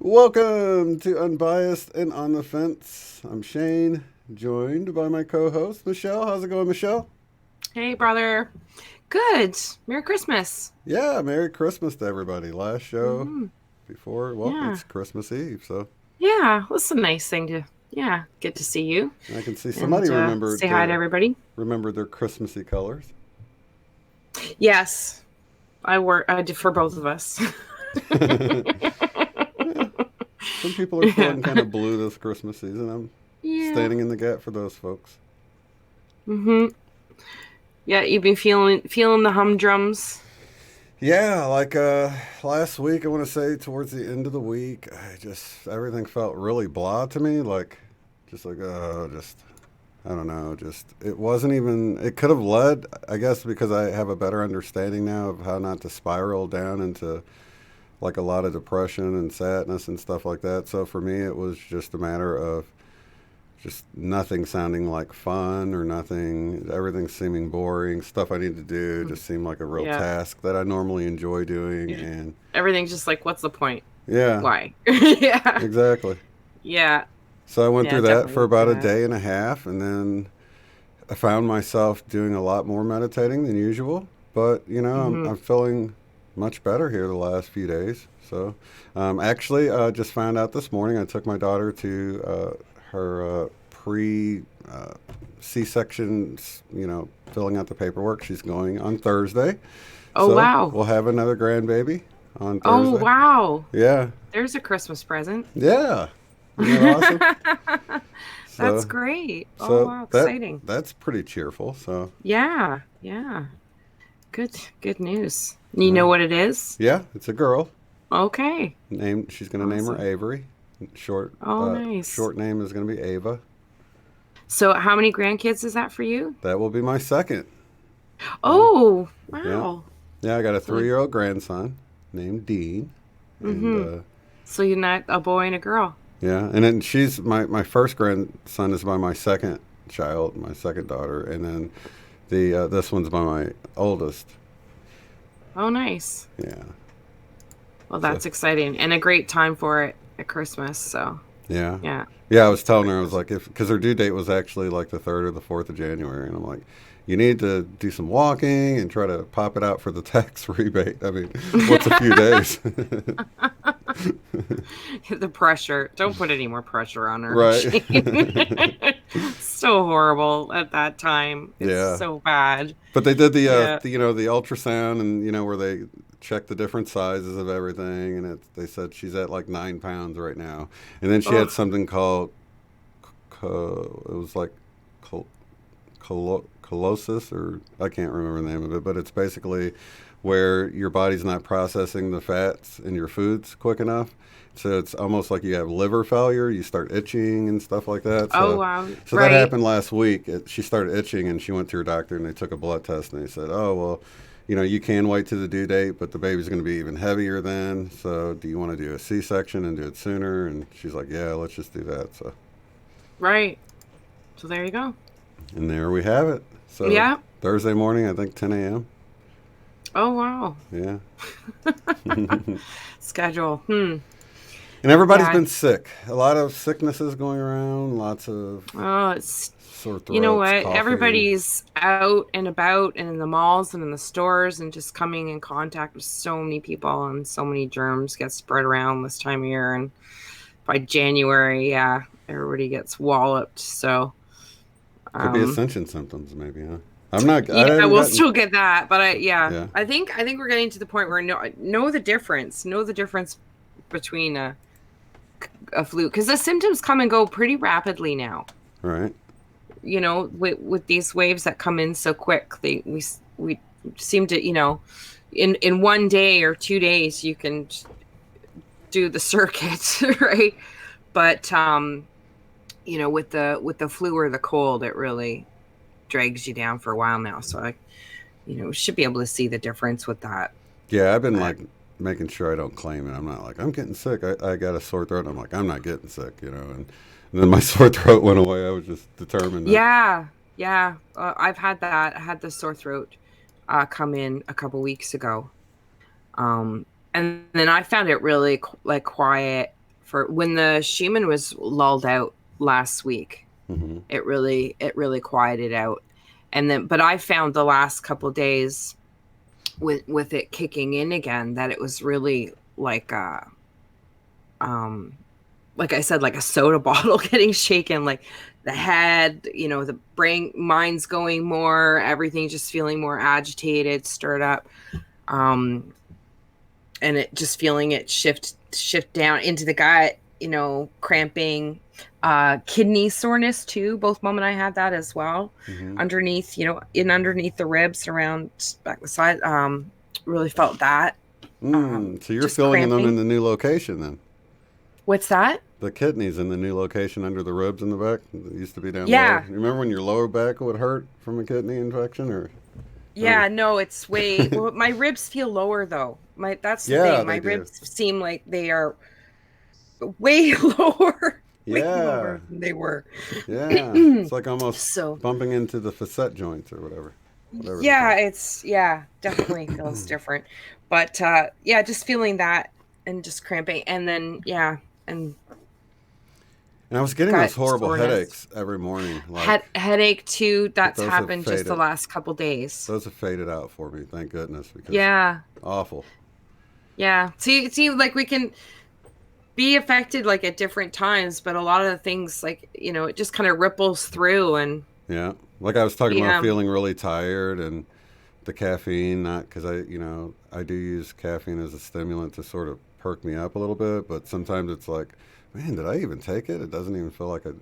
Welcome to Unbiased and On the Fence. I'm Shane, joined by my co-host, Michelle. How's it going, Michelle? Hey, brother. Good. Merry Christmas. Yeah, Merry Christmas to everybody. Last show before, Yeah. it's Christmas Eve, so Yeah, that's a nice thing to, get to see you. I can see somebody And remembered say hi to everybody. remembered their Christmassy colors. Yes, I did for both of us. Some people are feeling kind of blue this Christmas season. I'm standing in the gap for those folks. Yeah, you've been feeling the humdrums. Yeah, like last week, I want to say towards the end of the week, everything felt really blah to me. I don't know, it wasn't even, it could have led, I guess, because I have a better understanding now of how not to spiral down into like a lot of depression and sadness and stuff like that. So for me, it was just a matter of just nothing sounding like fun or everything seeming boring. Stuff I need to do just seemed like a real task that I normally enjoy doing. And everything's just like, what's the point? Yeah. Why? Yeah. Exactly. Yeah. So I went through that for about a day and a half, and then I found myself doing a lot more meditating than usual. But, I'm feeling much better here the last few days. So actually, just found out this morning, I took my daughter to her C-section, filling out the paperwork. She's going on Thursday. Oh, wow. We'll have another grandbaby on Thursday. Oh, wow. Yeah. There's a Christmas present. Yeah. Isn't that awesome? That's great. So wow, exciting. That's pretty cheerful. So yeah. Good news. You know what it is? Yeah, it's a girl. Okay. She's going to name her Avery. Nice. Short name is going to be Ava. So how many grandkids is that for you? That will be my second. Oh, wow. Yeah, I got a 3-year-old grandson named Dean. And, so you're not a boy and a girl? Yeah, and then she's my first grandson is by my second child, my second daughter, and then this one's by my oldest. Oh, nice. Yeah. Well, that's exciting and a great time for it at Christmas. So. Yeah. I was telling her, I was like, because her due date was actually like the 3rd or the 4th of January, and I'm like, you need to do some walking and try to pop it out for the tax rebate. I mean, what's a few days? The pressure. Don't put any more pressure on her. Right. So horrible at that time. It's so bad. But they did the ultrasound and, where they check the different sizes of everything. And they said she's at like 9 pounds right now. And then she had something called, it was like colosis, or I can't remember the name of it, but it's basically where your body's not processing the fats in your foods quick enough. So it's almost like you have liver failure. You start itching and stuff like that. So, wow. So that happened last week. She started itching, and she went to her doctor, and they took a blood test, and they said, oh, well, you can wait to the due date, but the baby's going to be even heavier then. So do you want to do a C-section and do it sooner? And she's like, yeah, let's just do that. So. Right. So there you go. And there we have it. So Thursday morning, I think 10 a.m. Oh, wow. Yeah. Schedule. And everybody's been sick. A lot of sicknesses going around. Lots of it's sore throats. You know what? Coughing. Everybody's out and about and in the malls and in the stores and just coming in contact with so many people, and so many germs get spread around this time of year. And by January, everybody gets walloped. So could be Ascension symptoms, maybe, huh? I'm not. We'll still get that, but I think we're getting to the point where know the difference. Know the difference between a flu, because the symptoms come and go pretty rapidly now. Right. With these waves that come in so quick, we seem to, in 1 day or 2 days you can do the circuit, right? But with the flu or the cold, it really drags you down for a while now. So I, should be able to see the difference with that. Yeah, I've been But like making sure I don't claim it. I'm not like I'm getting sick. I got a sore throat. And I'm like I'm not getting sick, and then my sore throat went away. I was just determined that. yeah, yeah, I've had that. I had the sore throat come in a couple weeks ago. And then I found it really like quiet for when the Schumann was lulled out last week. Hmm. It really quieted out. And then, but I found the last couple days with it kicking in again that it was really um like I said, like a soda bottle getting shaken, like the head, the brain, mind's going more, everything just feeling more agitated, stirred up. Um, and it just feeling it shift down into the gut, cramping, kidney soreness too. Both mom and I had that as well. Hmm. Underneath, underneath the ribs, around back the side, really felt that. So you're Just feeling them in cramping. the new location then? What's that? The kidneys in the new location under the ribs in the back. It used to be down lower. Yeah. You remember when your lower back would hurt from a kidney infection, or Yeah, no, it's way well, my ribs feel lower though. That's the yeah, thing. My they do. ribs seem like they are way lower, way Yeah, lower than they were. yeah. It's like almost So bumping into the facet joints or whatever they're yeah, called. definitely feels different. But yeah, just feeling that and just cramping and then yeah, and And I was getting those gut horrible soreness. headaches every morning, like, Headache too, but that's happened just the last couple days. those have faded out for me, thank goodness, because Yeah. awful. Yeah. See like we can be affected like at different times, but a lot of the things like, it just kind of ripples through and Yeah, like I was talking about yeah. feeling really tired and the caffeine, not because I do use caffeine as a stimulant to sort of perk me up a little bit, but sometimes it's like, man, did I even take it? It doesn't even feel like I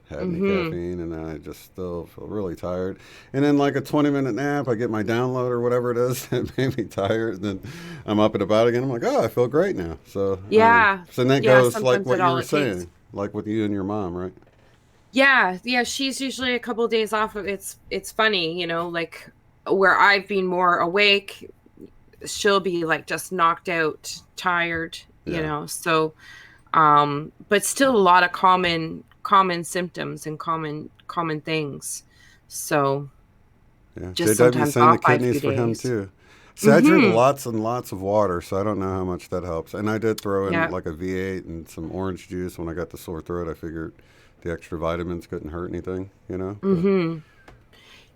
had any Mhm. caffeine, and then I just still feel really tired. And then like a 20-minute nap, I get my download or whatever it is that made me tired. And then I'm up and about again. I'm like, oh, I feel great now. So Yeah. so then that Yeah, goes like sometimes what it you all were it takes. saying, like with you and your mom, right? Yeah, yeah, she's usually a couple of days off. It's funny, like where I've been more awake, she'll be like just knocked out, tired, Yeah. So but still a lot of common symptoms and common things. So Yeah, just JW's sometimes saying the off by a kidneys few for him days. too. See, I drink Mhm. lots and lots of water, so I don't know how much that helps. And I did throw in Yeah. like a V8 and some orange juice when I got the sore throat. I figured the extra vitamins couldn't hurt anything. But Mhm.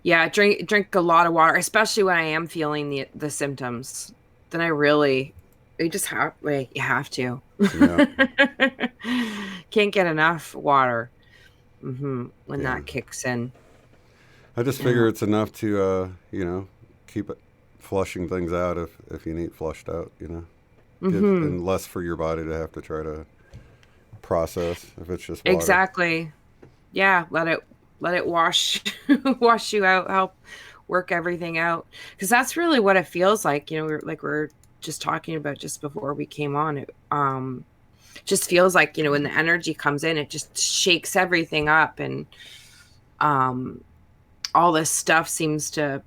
Yeah, drink a lot of water, especially when I am feeling the symptoms. Then you just have like you have to. yeah, Can't get enough water when yeah. that kicks in. I just Yeah. figure it's enough to keep it flushing things out if you need flushed out. Give hmm and less for your body to have to try to process if it's just water. Exactly. Yeah, let it wash wash you out, help work everything out. Because that's really what it feels like. We're just talking about just before we came on. It just feels like, when the energy comes in, it just shakes everything up and um all this stuff seems to,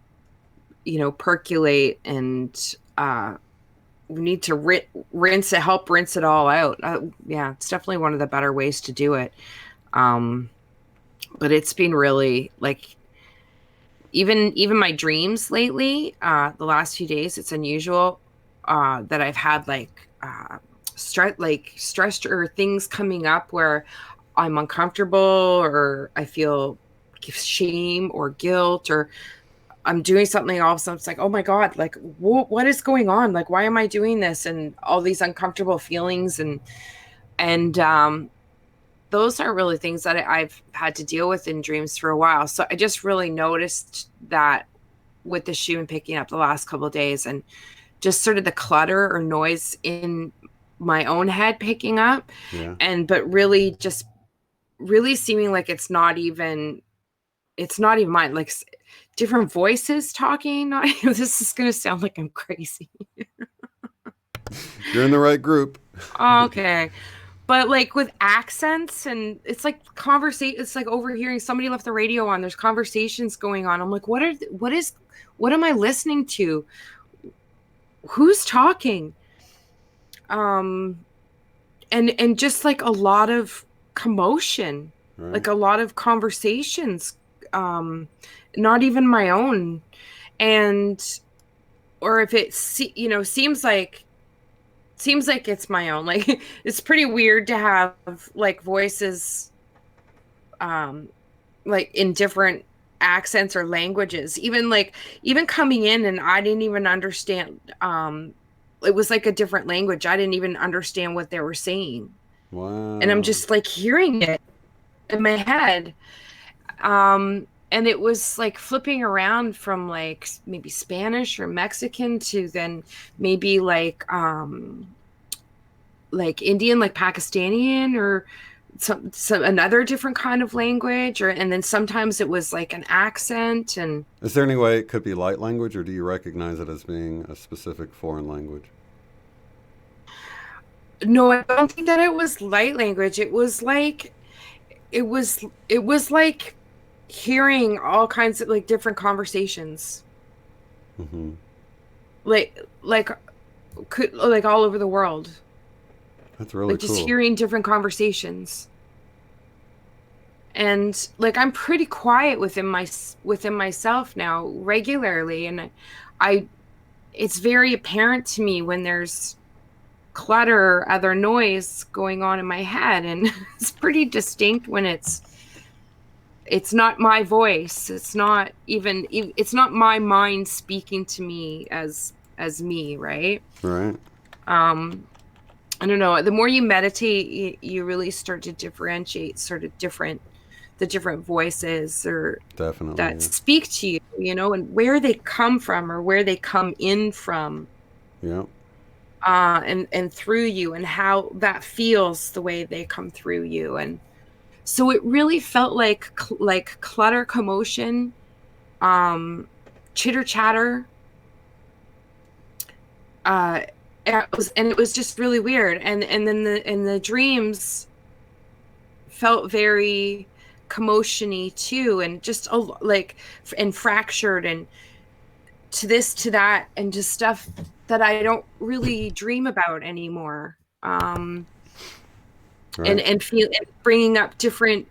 percolate and we need to rinse it, help rinse it all out. Yeah, it's definitely one of the better ways to do it. Um, but it's been really like even my dreams lately, the last few days, it's unusual that I've had stressed or things coming up where I'm uncomfortable or I feel shame or guilt or I'm doing something all of a sudden it's like, oh my God, like what is going on? Like, why am I doing this? And all these uncomfortable feelings and those are really things that I've had to deal with in dreams for a while. So I just really noticed that with the shoe and picking up the last couple of days and just sort of the clutter or noise in my own head picking up Yeah. and but really just really seeming like it's not even mine, like different voices talking. Not, this is going to sound like I'm crazy. You're in the right group. Okay. But like with accents, and it's like conversation, it's like overhearing somebody left the radio on, there's conversations going on. I'm like, what am I listening to? Who's talking? Um and just like a lot of commotion, Right. like a lot of conversations, um not even my own. And or if it seems like it's my own, like it's pretty weird to have like voices, um like in different accents or languages, even coming in, and I didn't even understand, it was like a different language, I didn't even understand what they were saying, and I'm Wow. just like hearing it in my head. And it was like flipping around from like maybe Spanish or Mexican to then maybe like Indian, like Pakistani, or some another different kind of language, or and then sometimes it was like an accent. And Is there any way it could be light language, or do you recognize it as being a specific foreign language? no, I don't think that it was light language. It was like hearing all kinds of like different conversations, Hmm. like like like all over the world, That's really like just cool. hearing different conversations. And like I'm pretty quiet within myself now regularly, and I it's very apparent to me when there's clutter or other noise going on in my head, and it's pretty distinct when it's not my voice, it's not my mind speaking to me as me, right? Right. um I don't know, the more you meditate, you really start to differentiate sort of the different voices or Definitely. that Yeah. speak to you, and where they come from or where they come in from, Yeah. and through you, and how that feels the way they come through you. And so it really felt like clutter, commotion, um, chitter chatter. Uh, it was just really weird. And then the dreams felt very commotiony too, and just like and fractured, and to this to that, and just stuff that I don't really dream about anymore. And Right. feel and bringing up different,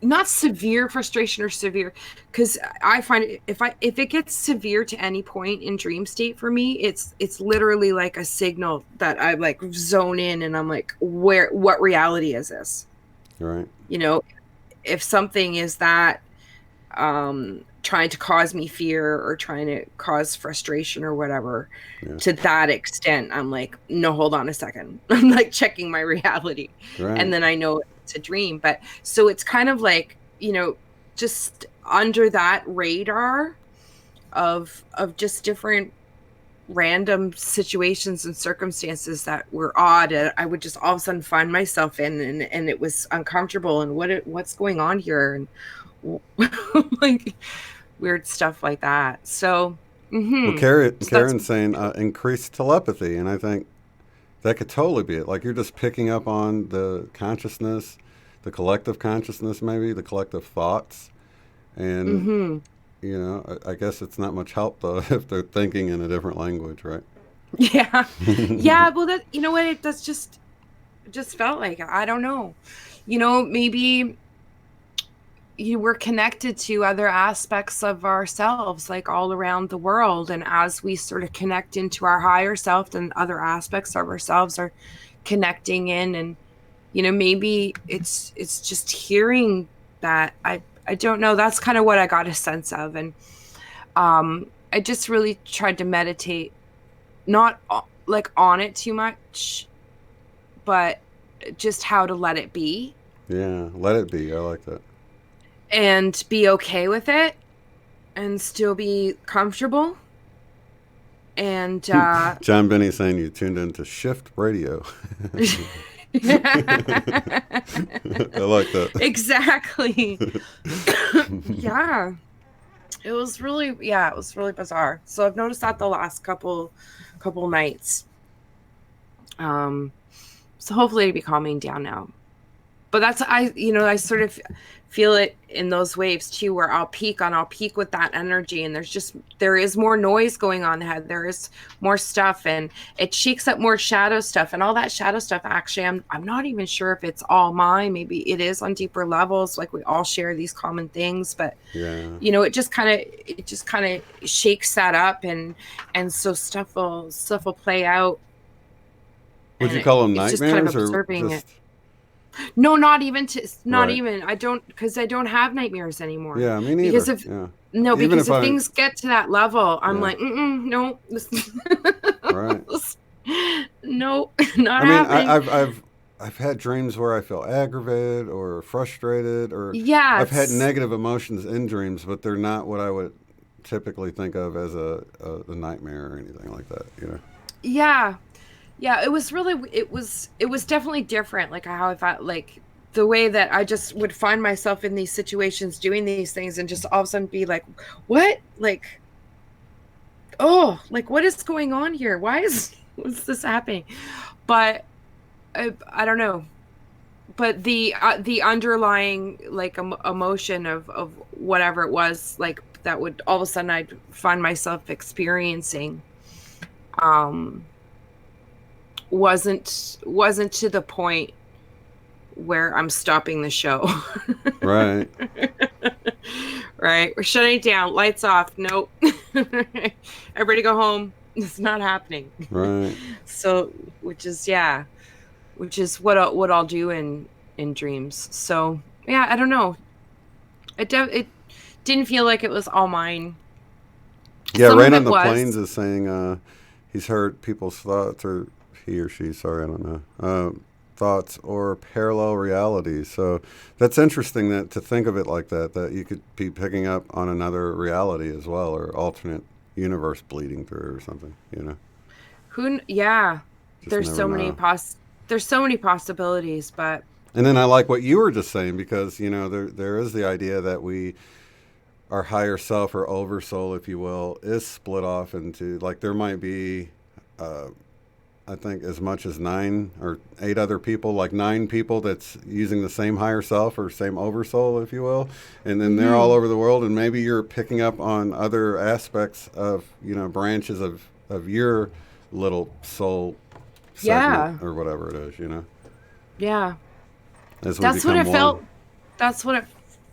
not severe frustration or severe, because I find if it gets severe to any point in dream state for me, it's literally like a signal that I like zone in, and I'm like, what reality is this? Right. You know, if something is that trying to cause me fear or trying to cause frustration or whatever, Yeah. to that extent, I'm like, no, hold on a second. I'm like checking my reality. And Right. then I know it's a dream. But so it's kind of like, just under that radar of just different random situations and circumstances that were odd, I would just all of a sudden find myself in, and it was uncomfortable, and what's going on here, and like weird stuff like that. So, Well, so that's Karen's saying increased telepathy, and I think that could totally be it. Like you're just picking up on the consciousness, the collective consciousness, maybe the collective thoughts, and hmm I guess it's not much help though if they're thinking in a different language, right? yeah. Yeah, well, that, what it does, just felt like, I don't know, maybe you were connected to other aspects of ourselves, like all around the world, and as we sort of connect into our higher self, then other aspects of ourselves are connecting in. And maybe it's just hearing that. I don't know, that's kind of what I got a sense of. And I just really tried to meditate, not like on it too much, but just how to let it be Yeah, let it be. I like that. and be okay with it and still be comfortable. And John Benny saying you tuned into Shift Radio. I like that. Exactly. Yeah. It was really bizarre. So I've noticed that the last couple nights. Um, so hopefully it'll be calming down now. But that's I sort of feel it in those waves too, where I'll peak with that energy, and there is more noise going on in the head. There is more stuff, and it shakes up more shadow stuff, and all that shadow stuff. Actually, I'm not even sure if it's all mine. Maybe it is on deeper levels. Like we all share these common things, but Yeah. it just kind of shakes that up, and so stuff will play out, Would and you call them it's just kind of nightmares or observing it. just No, not even not right? even. I don't, because I don't have nightmares anymore. Yeah, me Because neither. if Yeah. no, Even because if if I things get to that level, I'm yeah, like, no, right. no, not I mean, happening. I've had dreams where I feel aggravated or frustrated, or Yeah, I've had it's negative emotions in dreams, but they're not what I would typically think of as a nightmare or anything like that. You know? yeah, yeah. It was definitely different. Like how I felt, like the way that I just would find myself in these situations doing these things, and just all of a sudden be like, what, like, oh, like what is going on here? Why is what's this happening? But I don't know. But the underlying like emotion of whatever it was, like that would all of a sudden I'd find myself experiencing, um wasn't to the point where I'm stopping the show. Right. Right, we're shutting it down, lights off, nope. Everybody go home, it's not happening. Right. So which is, yeah, which is what I'll do in dreams. So yeah, I don't know. It didn't feel like it was all mine. Yeah. Some Rain of on it the Plains was. is saying he's heard people's thoughts, or he or she. Sorry, I don't know. Thoughts or parallel realities. So that's interesting that to think of it like that. That you could be picking up on another reality as well, or alternate universe bleeding through, or something. You know, Yeah. just There's never so many know. there's so many possibilities, but And then I like what you were just saying, because you know there is the idea that our higher self or oversoul, if you will, is split off into, like, there might be, uh, I think, as much as 9 or 8 other people, like 9 people that's using the same higher self or same oversoul, if you will, and then they're all mhm. over the world, and maybe you're picking up on other aspects of, branches of your little soul segment Yeah. or whatever it is, Yeah. as we That's what become it one. felt that's what it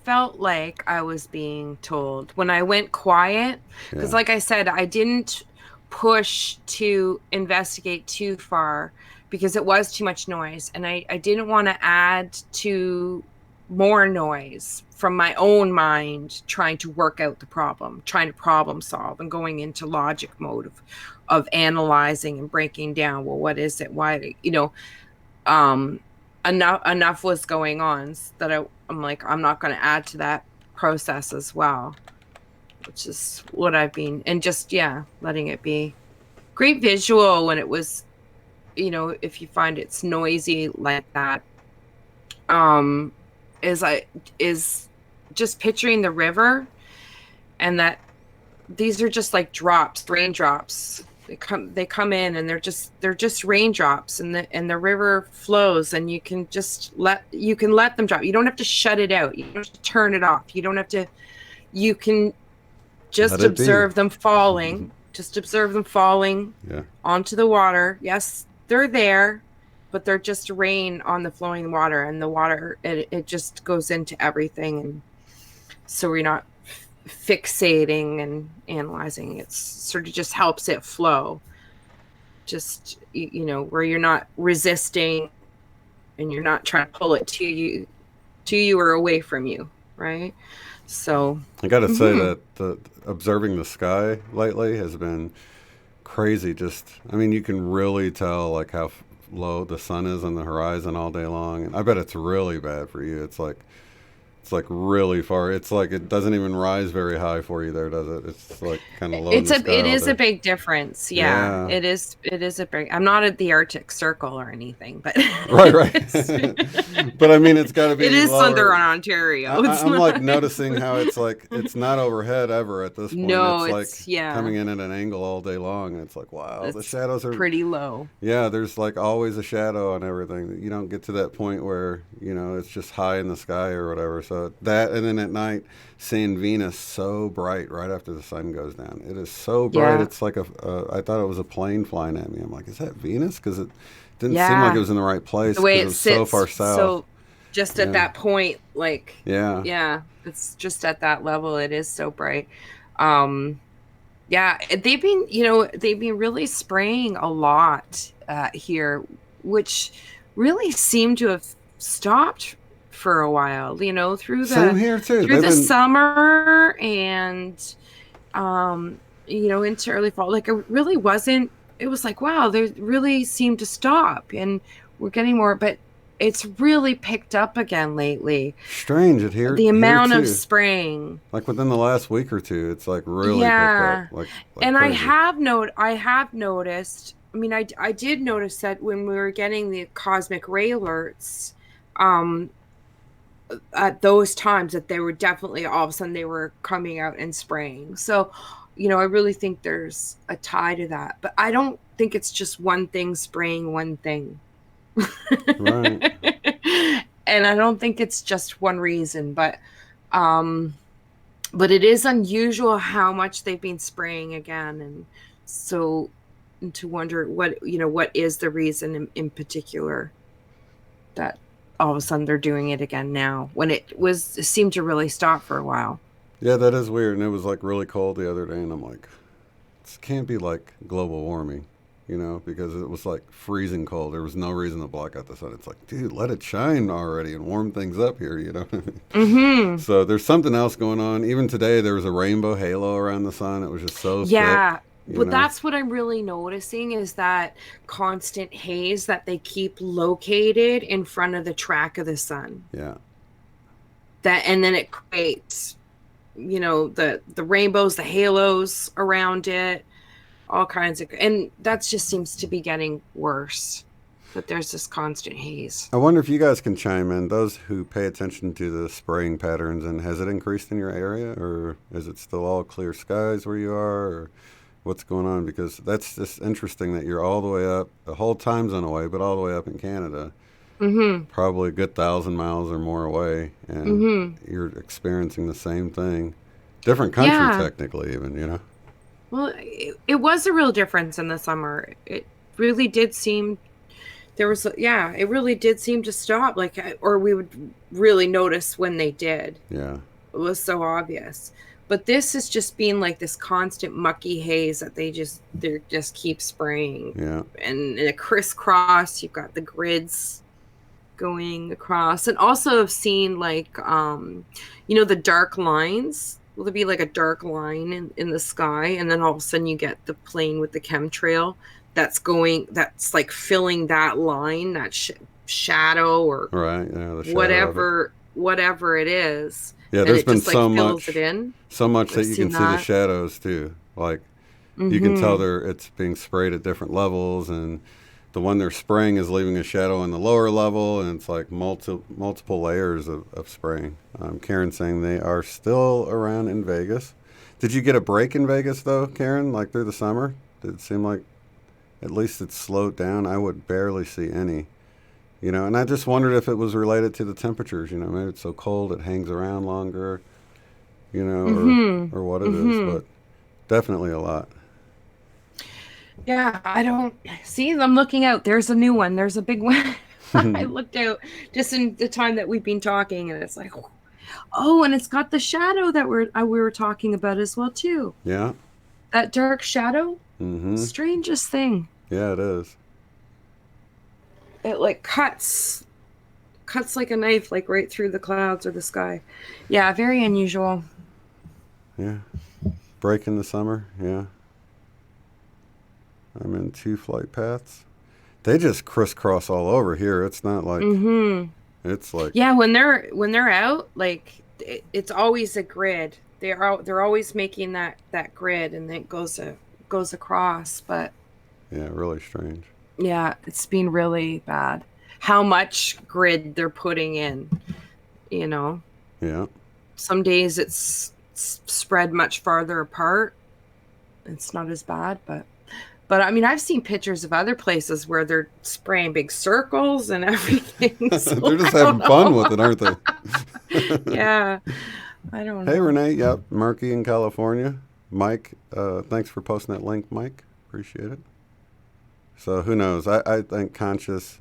felt like I was being told when I went quiet, because Yeah. like I said, I didn't push to investigate too far because it was too much noise, and I didn't want to add to more noise from my own mind trying to work out the problem, trying to problem solve and going into logic mode of analyzing and breaking down, well, what is it, why, um enough was going on that I'm like, I'm not going to add to that process as well, which is what I've been, and just, yeah, letting it be. Great visual when it was, if you find it's noisy like that, um is I is just picturing the river, and that these are just like drops, raindrops. They come in, and they're just raindrops, and the river flows, and you can let them drop. You don't have to shut it out. You don't have to turn it off. You don't have to. You can Let just it be. observe them falling. Just observe them falling Yeah. onto the water. Yes, they're there, but they're just rain on the flowing water, and the water, it just goes into everything, and so we're not fixating and analyzing. It sort of just helps it flow, just, where you're not resisting, and you're not trying to pull it to you or away from you, right? So I got to say mhm. that the observing the sky lately has been crazy. Just, I mean, you can really tell like how low the sun is on the horizon all day long, and I bet it's really bad for you. It's like It's like really far. It's like it doesn't even rise very high for you there, does it? It's like kind of low in the sky It all is a day. big difference. Yeah, Yeah. it is a big. I'm not at the Arctic Circle or anything, but Right, right. it's, But I mean, it's got to it be is Thunder lower. on Ontario. It's I'm like not. noticing how it's like it's not overhead ever at this point. No, It's like it's yeah, coming in at an angle all day long. And it's like, wow, the it's shadows are. pretty low. Yeah, there's like always a shadow on everything. You don't get to that point where it's just high in the sky or whatever. So that, and then at night, seeing Venus so bright right after the sun goes down. It is so bright. Yeah, It's like I thought it was a plane flying at me. I'm like, is that Venus? Because it didn't seem like it yeah. was in the right The place way because it it was so far sits, south. so just at Yeah, that point, like yeah. yeah, it's just at that level. It is so bright. Um, Yeah, they've been really spraying a lot here, which really seemed to have stopped for a while, Same here too. through They've the been summer and into early fall. Like it really wasn't, it was like, wow, they really seemed to stop and we're getting more, but it's really picked up again lately. strange it The here amount of too. spraying. Like within the last week or two, it's like really picked up Yeah. like And crazy. I have noticed, I mean I did notice that when we were getting the cosmic ray alerts, um at those times that they were definitely all of a sudden they were coming out and spraying. So, I really think there's a tie to that. But I don't think it's just one thing spraying one thing. Right. And I don't think it's just one reason, um but it is unusual how much they've been spraying again, and so to wonder what is the reason in particular that all of a sudden they're doing it again now when it seemed to really stop for a while. Yeah, that is weird. And it was like really cold the other day, and I'm like, this can't be like global warming, because it was like freezing cold. There was no reason to block out the sun. It's like, dude, let it shine already and warm things up here. Mm-hmm. So there's something else going on. Even today, there was a rainbow halo around the sun. It was just so thick, Yeah, you but know. that's what I'm really noticing is that constant haze that they keep located in front of the track of the sun. Yeah. That and then it creates the rainbows, the halos around it, all kinds of, and that just seems to be getting worse, that there's this constant haze. I wonder if you guys can chime in, those who pay attention to the spraying patterns, and has it increased in your area, or is it still all clear skies where you are, or what's going on? Because that's just interesting that you're all the way up, the whole time zone away, but all the way up in Canada, Mm-hmm. probably a good 1,000 miles or more away, and Mm-hmm. you're experiencing the same thing. Different country, Yeah, technically, even. well, it was a real difference in the summer. It really did seem there was, yeah, it really did seem to stop, like, or we would really notice when they did. Yeah, It was so obvious. But this has just been like this constant mucky haze that they just keep spraying, yeah, and in a crisscross. You've got the grids going across, and also I've seen like the dark lines. Will there be like a dark line in the sky, and then all of a sudden you get the plane with the chemtrail that's like filling that line, that shadow or right, yeah, the shadow of it. whatever it is, Yeah, and there's it been just like so fills it much, in. so much I've that you seen can see the that. shadows too. Like you can tell Mm-hmm. it's being sprayed at different levels, and the one they're spraying is leaving a shadow on the lower level, and it's like multiple layers of spraying. Karen saying they are still around in Vegas. Did you get a break in Vegas though, Karen? Like through the summer? Did it seem like at least it's slowed down? I would barely see any. And I just wondered if it was related to the temperatures. Maybe it's so cold it hangs around longer. Or Mm-hmm. what it is, Mm-hmm. but definitely a lot. Yeah, I don't see. I'm looking out. There's a new one. There's a big one. I looked out just in the time that we've been talking, and it's like, oh, and it's got the shadow that we were talking about as well too. Yeah. That dark shadow, Mm-hmm. strangest thing. Yeah, it is. It like cuts like a knife, like right through the clouds or the sky. Yeah, very unusual. Yeah. Break in the summer. Yeah. I'm in two flight paths. They just crisscross all over here. It's not like Mm-hmm. It's like, Yeah, when they're out, like it's always a grid. They're always making that grid, and it goes across. But yeah, really strange. yeah, it's been really bad. How much grid they're putting in, you know. Yeah. Some days it's spread much farther apart. It's not as bad, but I mean, I've seen pictures of other places where they're spraying big circles and everything. They're So I just don't having fun know. with it, aren't they? Yeah, I don't Hey, know. Renee. Yep. Murky in California. Mike, thanks for posting that link, Mike. Appreciate it. So who knows? I think conscious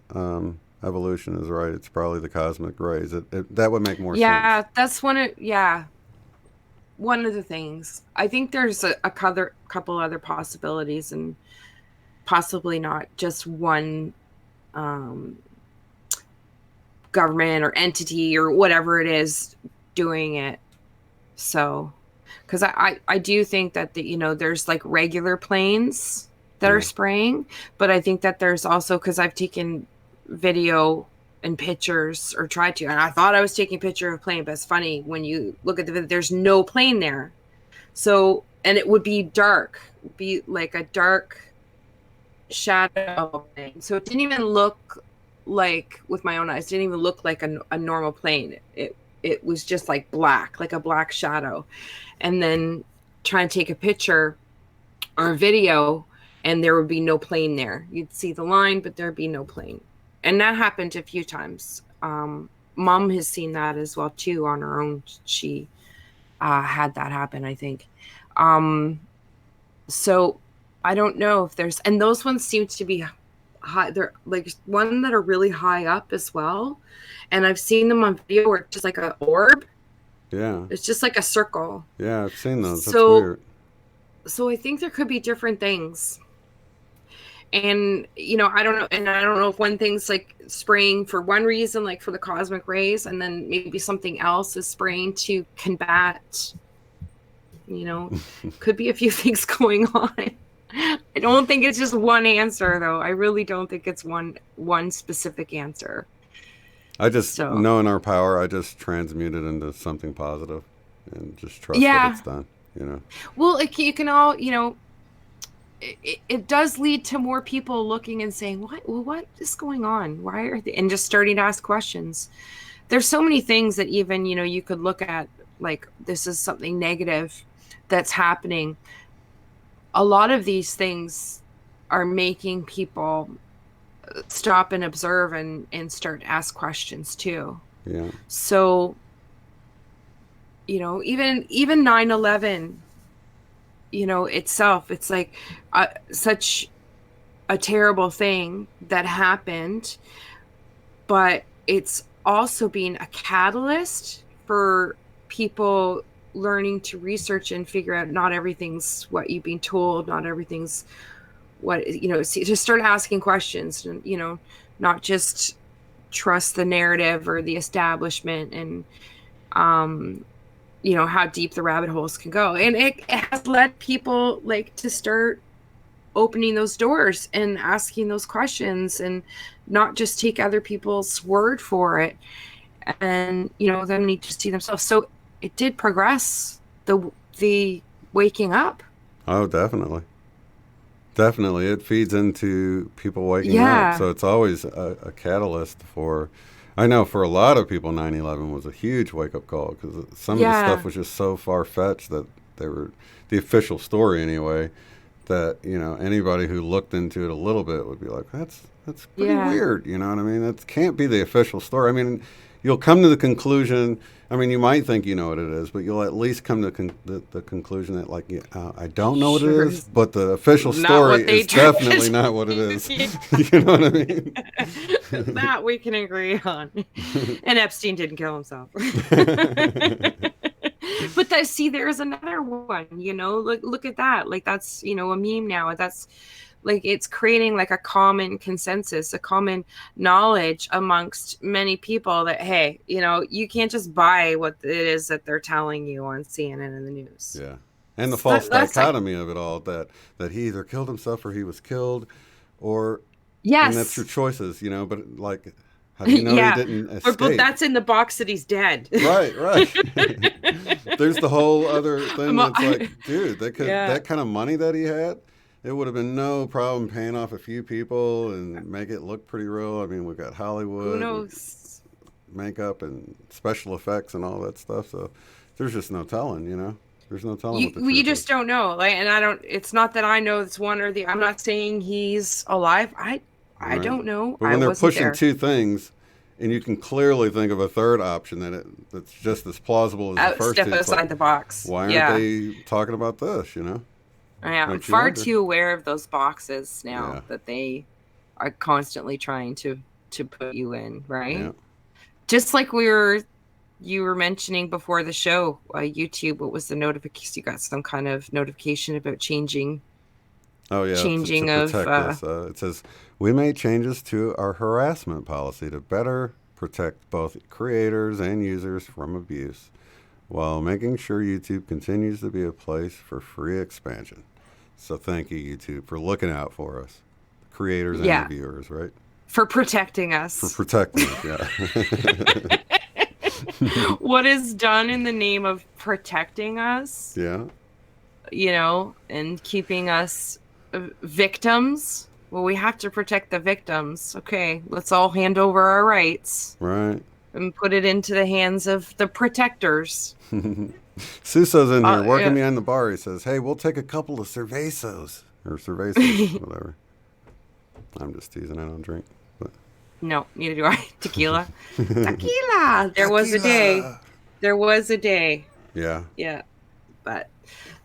evolution is right. It's probably the cosmic rays. That would make more sense. Yeah, that's one of the things. I think there's a couple other possibilities, and possibly not just one um, government or entity or whatever it is doing it. So, because I do think that there's like regular planes that are Yeah. spraying, but I think that there's also, because I've taken video and pictures, or tried to, and I thought I was taking a picture of a plane, but it's funny when you look at the video, there's no plane there. So, and it would be dark, be like a dark shadow plane. So it didn't even look like, with my own eyes, didn't even look like a normal plane. It was just like black, like a black shadow. And then try and take a picture or a video, and there would be no plane there. You'd see the line, but there'd be no plane. And that happened a few times. Mom has seen that as well too on her own. She had that happen, I think. Um, so I don't know if there's, and those ones seem to be high. They're like one that are really high up as well. And I've seen them on video where it's just like an orb. Yeah. It's just like a circle. Yeah. I've seen those. That's So weird. so I think there could be different things. And I don't know, and I don't know if one thing's like spraying for one reason, like for the cosmic rays, and then maybe something else is spraying to combat, you know, could be a few things going on. I don't think it's just one answer though. I really don't think it's one specific answer. I just, So, knowing our power, I just transmute it into something positive and just trust that it's yeah. done, you know? Well, you can all, it does lead to more people looking and saying, what is going on? Why are they, and just starting to ask questions. There's so many things that even, you could look at, like, this is something negative that's happening. A lot of these things are making people stop and observe and start to ask questions too. Yeah. So, even 9/11, itself, it's like such a terrible thing that happened, but it's also being a catalyst for people learning to research and figure out not everything's what you've been told, not everything's what, just start asking questions, and, not just trust the narrative or the establishment, and um how deep the rabbit holes can go. And it has led people like to start opening those doors and asking those questions, and not just take other people's word for it, and them need to see themselves. So it did progress the waking up. Oh, definitely. Definitely. It feeds into people waking up. Yeah. So it's always a catalyst for, I know for a lot of people, 9/11 was a huge wake up call because some of the stuff Yeah. was just so far fetched that they were, the official story anyway, that, anybody who looked into it a little bit would be like, that's pretty Yeah. weird. You know what I mean? That can't be the official story. I mean, you'll come to the conclusion. I mean, you might think you know what it is, but you'll at least come to the conclusion that, like, I don't know what it Sure is, is but the official not story what they is definitely not what it is. You know what I mean? that we can agree on. And Epstein didn't kill himself. But see, there's another one, look at that. Like, that's, a meme now. That's like, it's creating like a common consensus, a common knowledge amongst many people that, hey, you can't just buy what it is that they're telling you on CNN and the news. Yeah, and the So false that's like, dichotomy of it all, that he either killed himself or he was killed, or and that's your yes. choices, But like, How do you know he Yeah. didn't But escape? that's in the box that he's dead. Right, right. There's the whole other thing that's like, dude, Yeah. that kind of money that he had, it would have been no problem paying off a few people and make it look pretty real. I mean, we've got Who Hollywood, knows? makeup and special effects and all that stuff. So there's just no telling, you know. There's no telling what the You truth just is. don't know. Like, and I don't. It's not that I know it's one or the. I'm not saying he's alive. I Right. don't know. But I when they're wasn't pushing there. two things, and you can clearly think of a third option that's just as plausible as the first Step two, it's like, outside the box. why aren't Yeah. they talking about this? You know, I'm makes you far wonder. too aware of those boxes now Yeah, that they are constantly trying to put you in, yeah. right? Just like you were mentioning before the show, YouTube, what was the notification? You got some kind of notification about Oh yeah, to changing of protect us. It says we made changes to our harassment policy to better protect both creators and users from abuse, while making sure YouTube continues to be a place for free expansion. So thank you, YouTube, for looking out for us, creators and the yeah, viewers, right? for protecting For us. protecting us, yeah. What is done in the name of protecting us, Yeah, and keeping us victims. Well, we have to protect the victims. Okay, let's all hand over our rights right. and put it into the hands of the protectors. Suso's in here working Yeah. behind the bar. He says, "Hey, we'll take a couple of cervezos or cervezas, whatever." I'm just teasing. I don't drink, but No, neither do I. Tequila. Tequila. There was a day. tequila. There was a day. Yeah, Yeah, but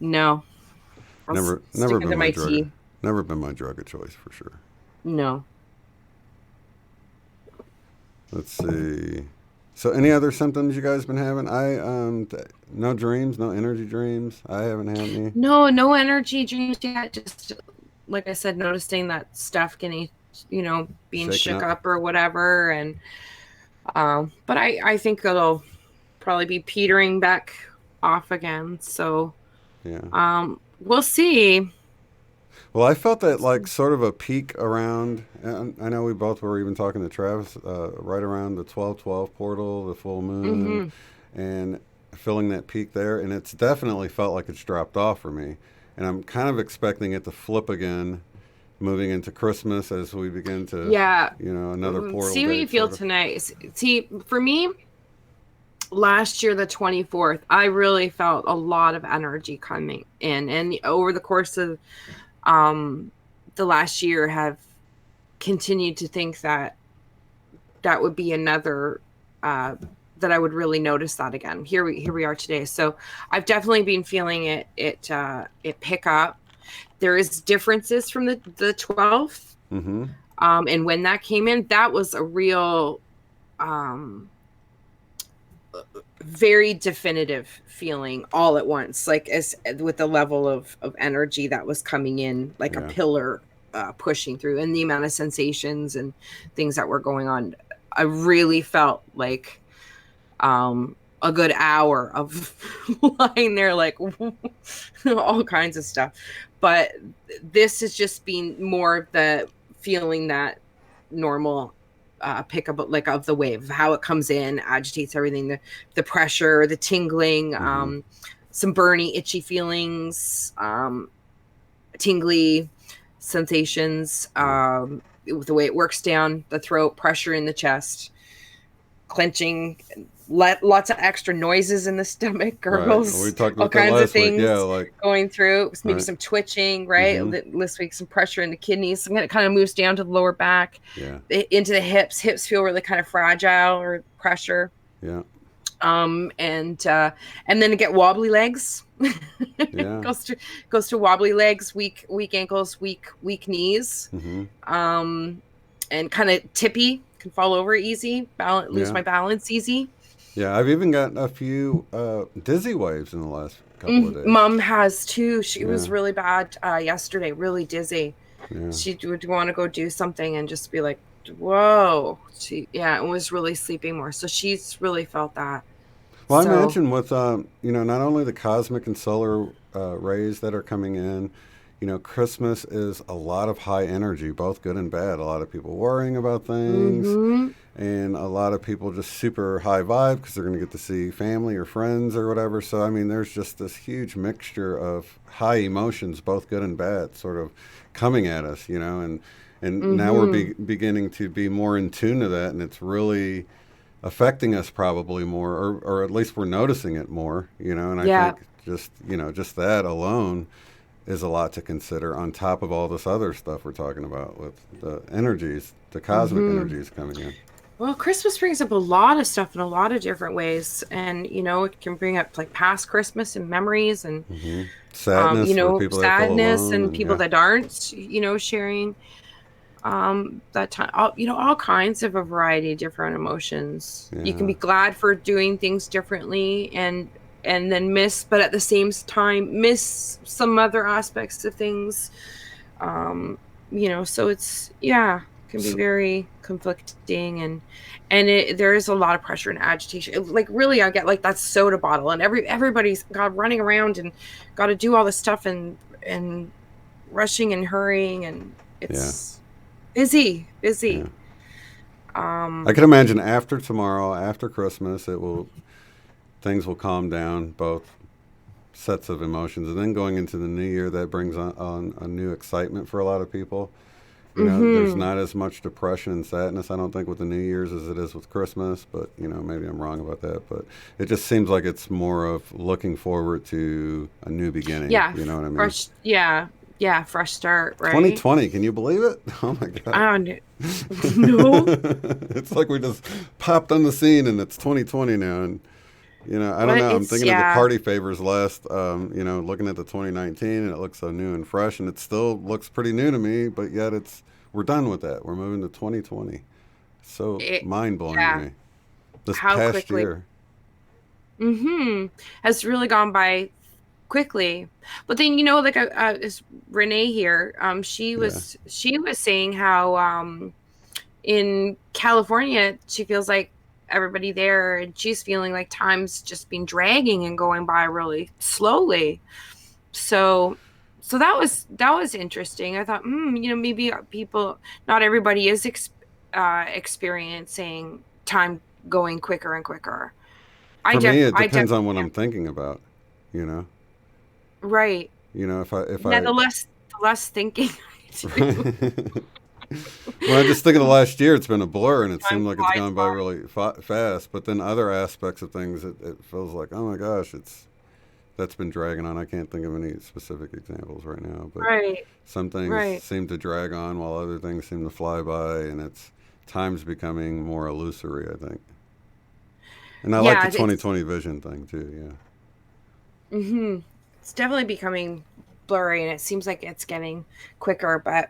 no. I'll never stick been to my my drug. tea. Never been my drug of choice for sure. No. Let's see. So, any other symptoms you guys been having? No dreams, no energy dreams. I haven't had any. No energy drinks yet. Just like I said, noticing that stuff getting, being Shaken shook up. up or whatever. And but I think it'll probably be petering back off again. So Yeah. we'll see. Well, I felt that like sort of a peak around. And I know we both were even talking to Travis right around the 12/12 portal, the full moon, Hmm. and feeling that peak there. And it's definitely felt like it's dropped off for me. And I'm kind of expecting it to flip again, moving into Christmas as we begin to, Yeah. another portal See what you date feel sort of. tonight. See, for me, last year, the 24th, I really felt a lot of energy coming in. And over the course of um, the last year, have continued to think that that would be another that I would really notice that again. Here we are today. So I've definitely been feeling it pick up. There is differences from the 12th, Mm-hmm. and when that came in, that was a real um, very definitive feeling all at once, like as with the level of energy that was coming in, like a Yeah. pillar pushing through, and the amount of sensations and things that were going on. I really felt like a good hour of lying there, like all kinds of stuff. But this has just been more of the feeling that normal pickup, like of the wave, how it comes in, agitates everything, the pressure, the tingling, Mm-hmm. some burny, itchy feelings, tingly sensations, Yeah. the way it works down the throat, pressure in the chest, clenching, lots of extra noises in the stomach, Right. We gurgles, talked all about that kinds of last week. Yeah. things Like. going through. Maybe Right. some twitching, right? Mm-hmm. This week, some pressure in the kidneys. It kind of moves down to the lower back, Yeah. into the hips. Hips feel really kind of fragile or pressure. Yeah. And then to get wobbly legs. Yeah. goes to wobbly legs, weak ankles, weak knees, Mm-hmm. and kind of tippy, can fall over easy, lose Yeah. my balance easy. Yeah. I've even gotten a few dizzy waves in the last couple of days. Mom has too. She Yeah. was really bad yesterday, really dizzy. Yeah. She would want to go do something and just be like, whoa. And was really sleeping more. So she's really felt that. Well, I So imagine with not only the cosmic and solar rays that are coming in, Christmas is a lot of high energy, both good and bad. A lot of people worrying about things, Mm-hmm. and a lot of people just super high vibe because they're going to get to see family or friends or whatever. So, I mean, there's just this huge mixture of high emotions, both good and bad, sort of coming at us, and now we're Mm-hmm. beginning to be more in tune to that, and it's really affecting us probably more, or at least we're noticing it more, and I Yeah. think just that alone is a lot to consider on top of all this other stuff we're talking about with the energies, the cosmic Mm-hmm. energies coming in. Well, Christmas brings up a lot of stuff in a lot of different ways. And, it can bring up like past Christmas and memories and, Hmm. Sadness for people that feel sadness alone, and and people yeah, that aren't, sharing that time, all kinds of a variety of different emotions. You can yeah, be glad for doing things differently and then miss, but at the same time, miss some other aspects of things. um so it's, yeah, can be so, very conflicting, and there is a lot of pressure and agitation. Like, really, I get like that soda bottle, and everybody's got running around and got to do all this stuff, and rushing and hurrying, and yeah, it's busy, yeah. busy. I um can imagine after tomorrow, after Christmas, things will calm down, both sets of emotions, and then going into the new year, that brings on a new excitement for a lot of people. There's hmm not as much depression and sadness, I don't think, with the New Year's as it is with Christmas, but, maybe I'm wrong about that. But it just seems like it's more of looking forward to a new beginning. yeah, You know what I mean? fresh, yeah, yeah, fresh start, right? 2020, can you believe it? Oh my God. I don't know. It's like we just popped on the scene and it's 2020 now. And, I don't But know. I'm it's, thinking of the yeah. party favors last, looking at the 2019, and it looks so new and fresh, and it still looks pretty new to me, but yet we're done with that. We're moving to 2020. So It, mind blowing to yeah, me. This how past quickly, year. hmm has really gone by quickly. But then, like, is Renee here, Yeah. she was saying how, in California, she feels like everybody there, and she's feeling like time's just been dragging and going by really slowly. So that was interesting. I thought, maybe people, not everybody is experiencing time going quicker and quicker. For me, it I depends on definitely what I'm am. thinking about. You know. Right. If Yeah, I the less thinking I do. when I just think of the last year, it's been a blur, and it Time seemed like it's flies gone by by. really fast. But then other aspects of things, it feels like, oh my gosh, that's been dragging on. I can't think of any specific examples right now, but Right. some things Right. seem to drag on while other things seem to fly by, and it's time's becoming more illusory, I think. And I like the Yeah, it's 2020 vision thing too. hmm it's definitely becoming blurry, and it seems like it's getting quicker, but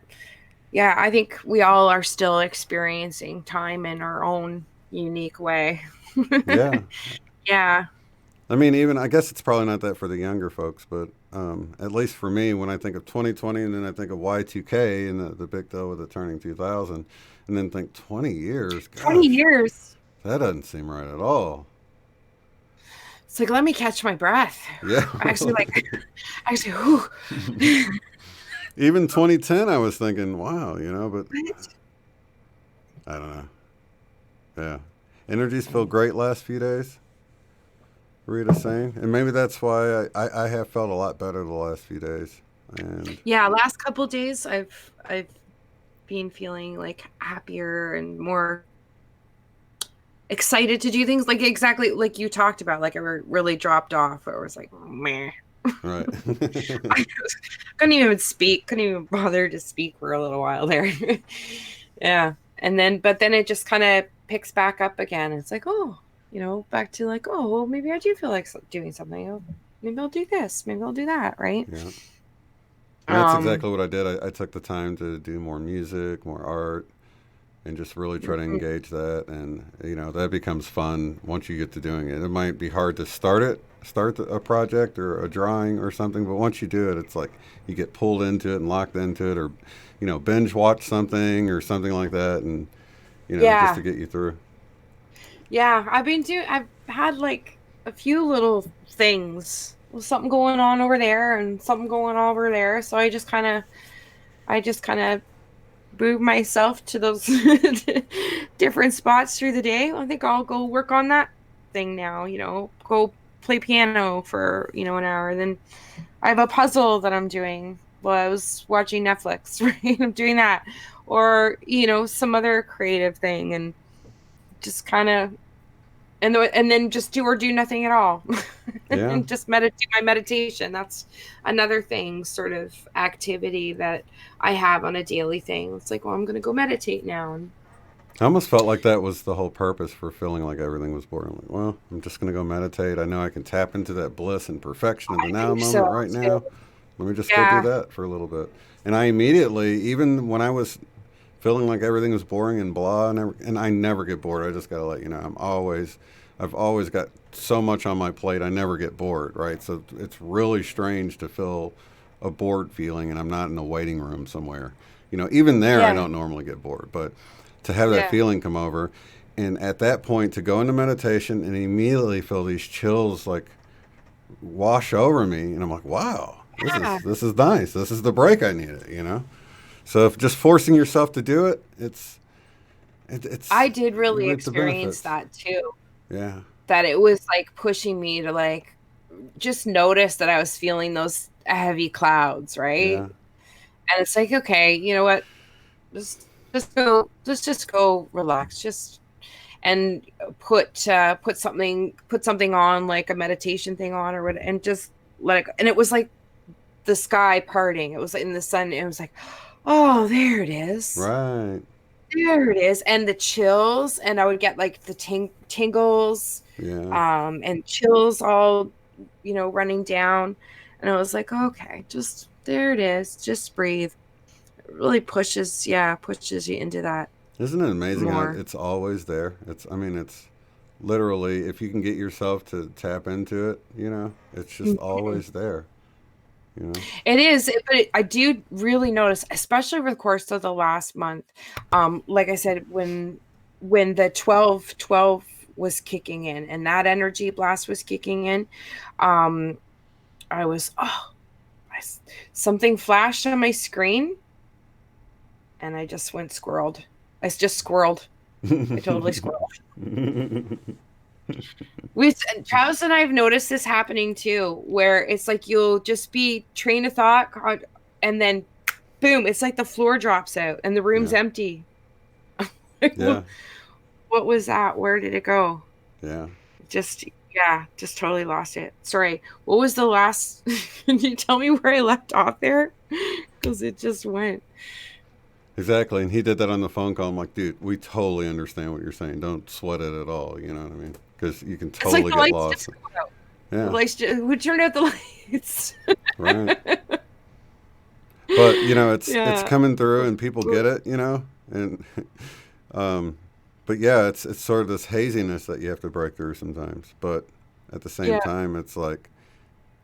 yeah, I think we all are still experiencing time in our own unique way. Yeah. Yeah. I mean, even I guess it's probably not that for the younger folks, but at least for me, when I think of 2020 and then I think of Y2K and the big deal with it turning 2000, and then think 20 years, 20 gosh, years. that doesn't seem right at all. It's like, let me catch my breath. Yeah, Actually, like, really. actually, whew. Even 2010, I was thinking, wow, but What? I don't know. Yeah. Energies feel great last few days, Rita's saying. And maybe that's why I have felt a lot better the last few days. And Yeah, last couple days I've been feeling like happier and more excited to do things, like exactly like you talked about. Like, I really dropped off. It was like, meh. right. I couldn't even speak, couldn't even bother to speak for a little while there. Yeah. But then it just kind of picks back up again. It's like, oh, back to like, oh, well, maybe I do feel like doing something. Oh, maybe I'll do this. Maybe I'll do that. Right. Yeah. And that's Um, exactly what I did. I took the time to do more music, more art, and just really try to engage that. And, that becomes fun once you get to doing it. It might be hard to start a project or a drawing or something, but once you do it, it's like you get pulled into it and locked into it, or, binge watch something or something like that. And, just to yeah. get you through. Yeah. I've had like a few little things. well, something going on over there and something going on over there. So I just kind of move myself to those different spots through the day. I think I'll go work on that thing now, go play piano for, an hour. Then I have a puzzle that I'm doing while I was watching Netflix, right? I'm doing that. Or, some other creative thing and just kind of and then just do nothing at all. Yeah. And just do my meditation. That's another thing, sort of activity that I have on a daily thing. It's like, well, I'm gonna go meditate now. And I almost felt like that was the whole purpose for feeling like everything was boring. Like, well, I'm just going to go meditate. I know I can tap into that bliss and perfection of the I now think so moment right too. now. Let me just go do Yeah. that for a little bit. And I immediately, even when I was feeling like everything was boring and blah, and I never get bored. I just got to let you know, I've always got so much on my plate. I never get bored, right? So it's really strange to feel a bored feeling, and I'm not in a waiting room somewhere. Even there, I Yeah. don't normally get bored, but to have that Yeah. feeling come over, and at that point to go into meditation and immediately feel these chills like wash over me, and I'm like, wow, this is Yeah. this is nice. This is the break I needed. So if just forcing yourself to do it, it's I did you really reap the experience benefits. that too. Yeah, That it was like pushing me to like just notice that I was feeling those heavy clouds, right? yeah, And it's like, okay, you know what? Just go relax. Just and put something on like a meditation thing on or what, and just let it go. And it was like the sky parting. It was in the sun. It was like, oh, there it is. right, There it is. And the chills, and I would get like the tingles, yeah. and chills all, running down. And I was like, okay, just there it is. Just breathe. It really pushes you into that Isn't it amazing how more. it's always there? It's literally if you can get yourself to tap into it, it's just Mhm. always there. You know, It is, but I do really notice, especially over the course of the last month. Like I said, when the 12-12 was kicking in and that energy blast was kicking in, um, I was I s- something flashed on my screen, and I just went squirreled. I just squirreled. I totally squirreled. Travis and I have noticed this happening too, where it's like you'll just be train of thought, and then boom, it's like the floor drops out and the room's yeah, empty. Like, yeah, what was that? Where did it go? yeah. Just, yeah, just totally lost it. Sorry. What was the last? Can you tell me where I left off there? Because it just went. Exactly, and he did that on the phone call. I'm like, dude, we totally understand what you're saying. Don't sweat it at all. You know what I mean? Because you can It's like totally the get lights lost. just go out. The Yeah, lights just, who turned out the lights? right. But it's Yeah. coming through, and people get it. And um, but yeah, it's sort of this haziness that you have to break through sometimes. But at the same Yeah. time, it's like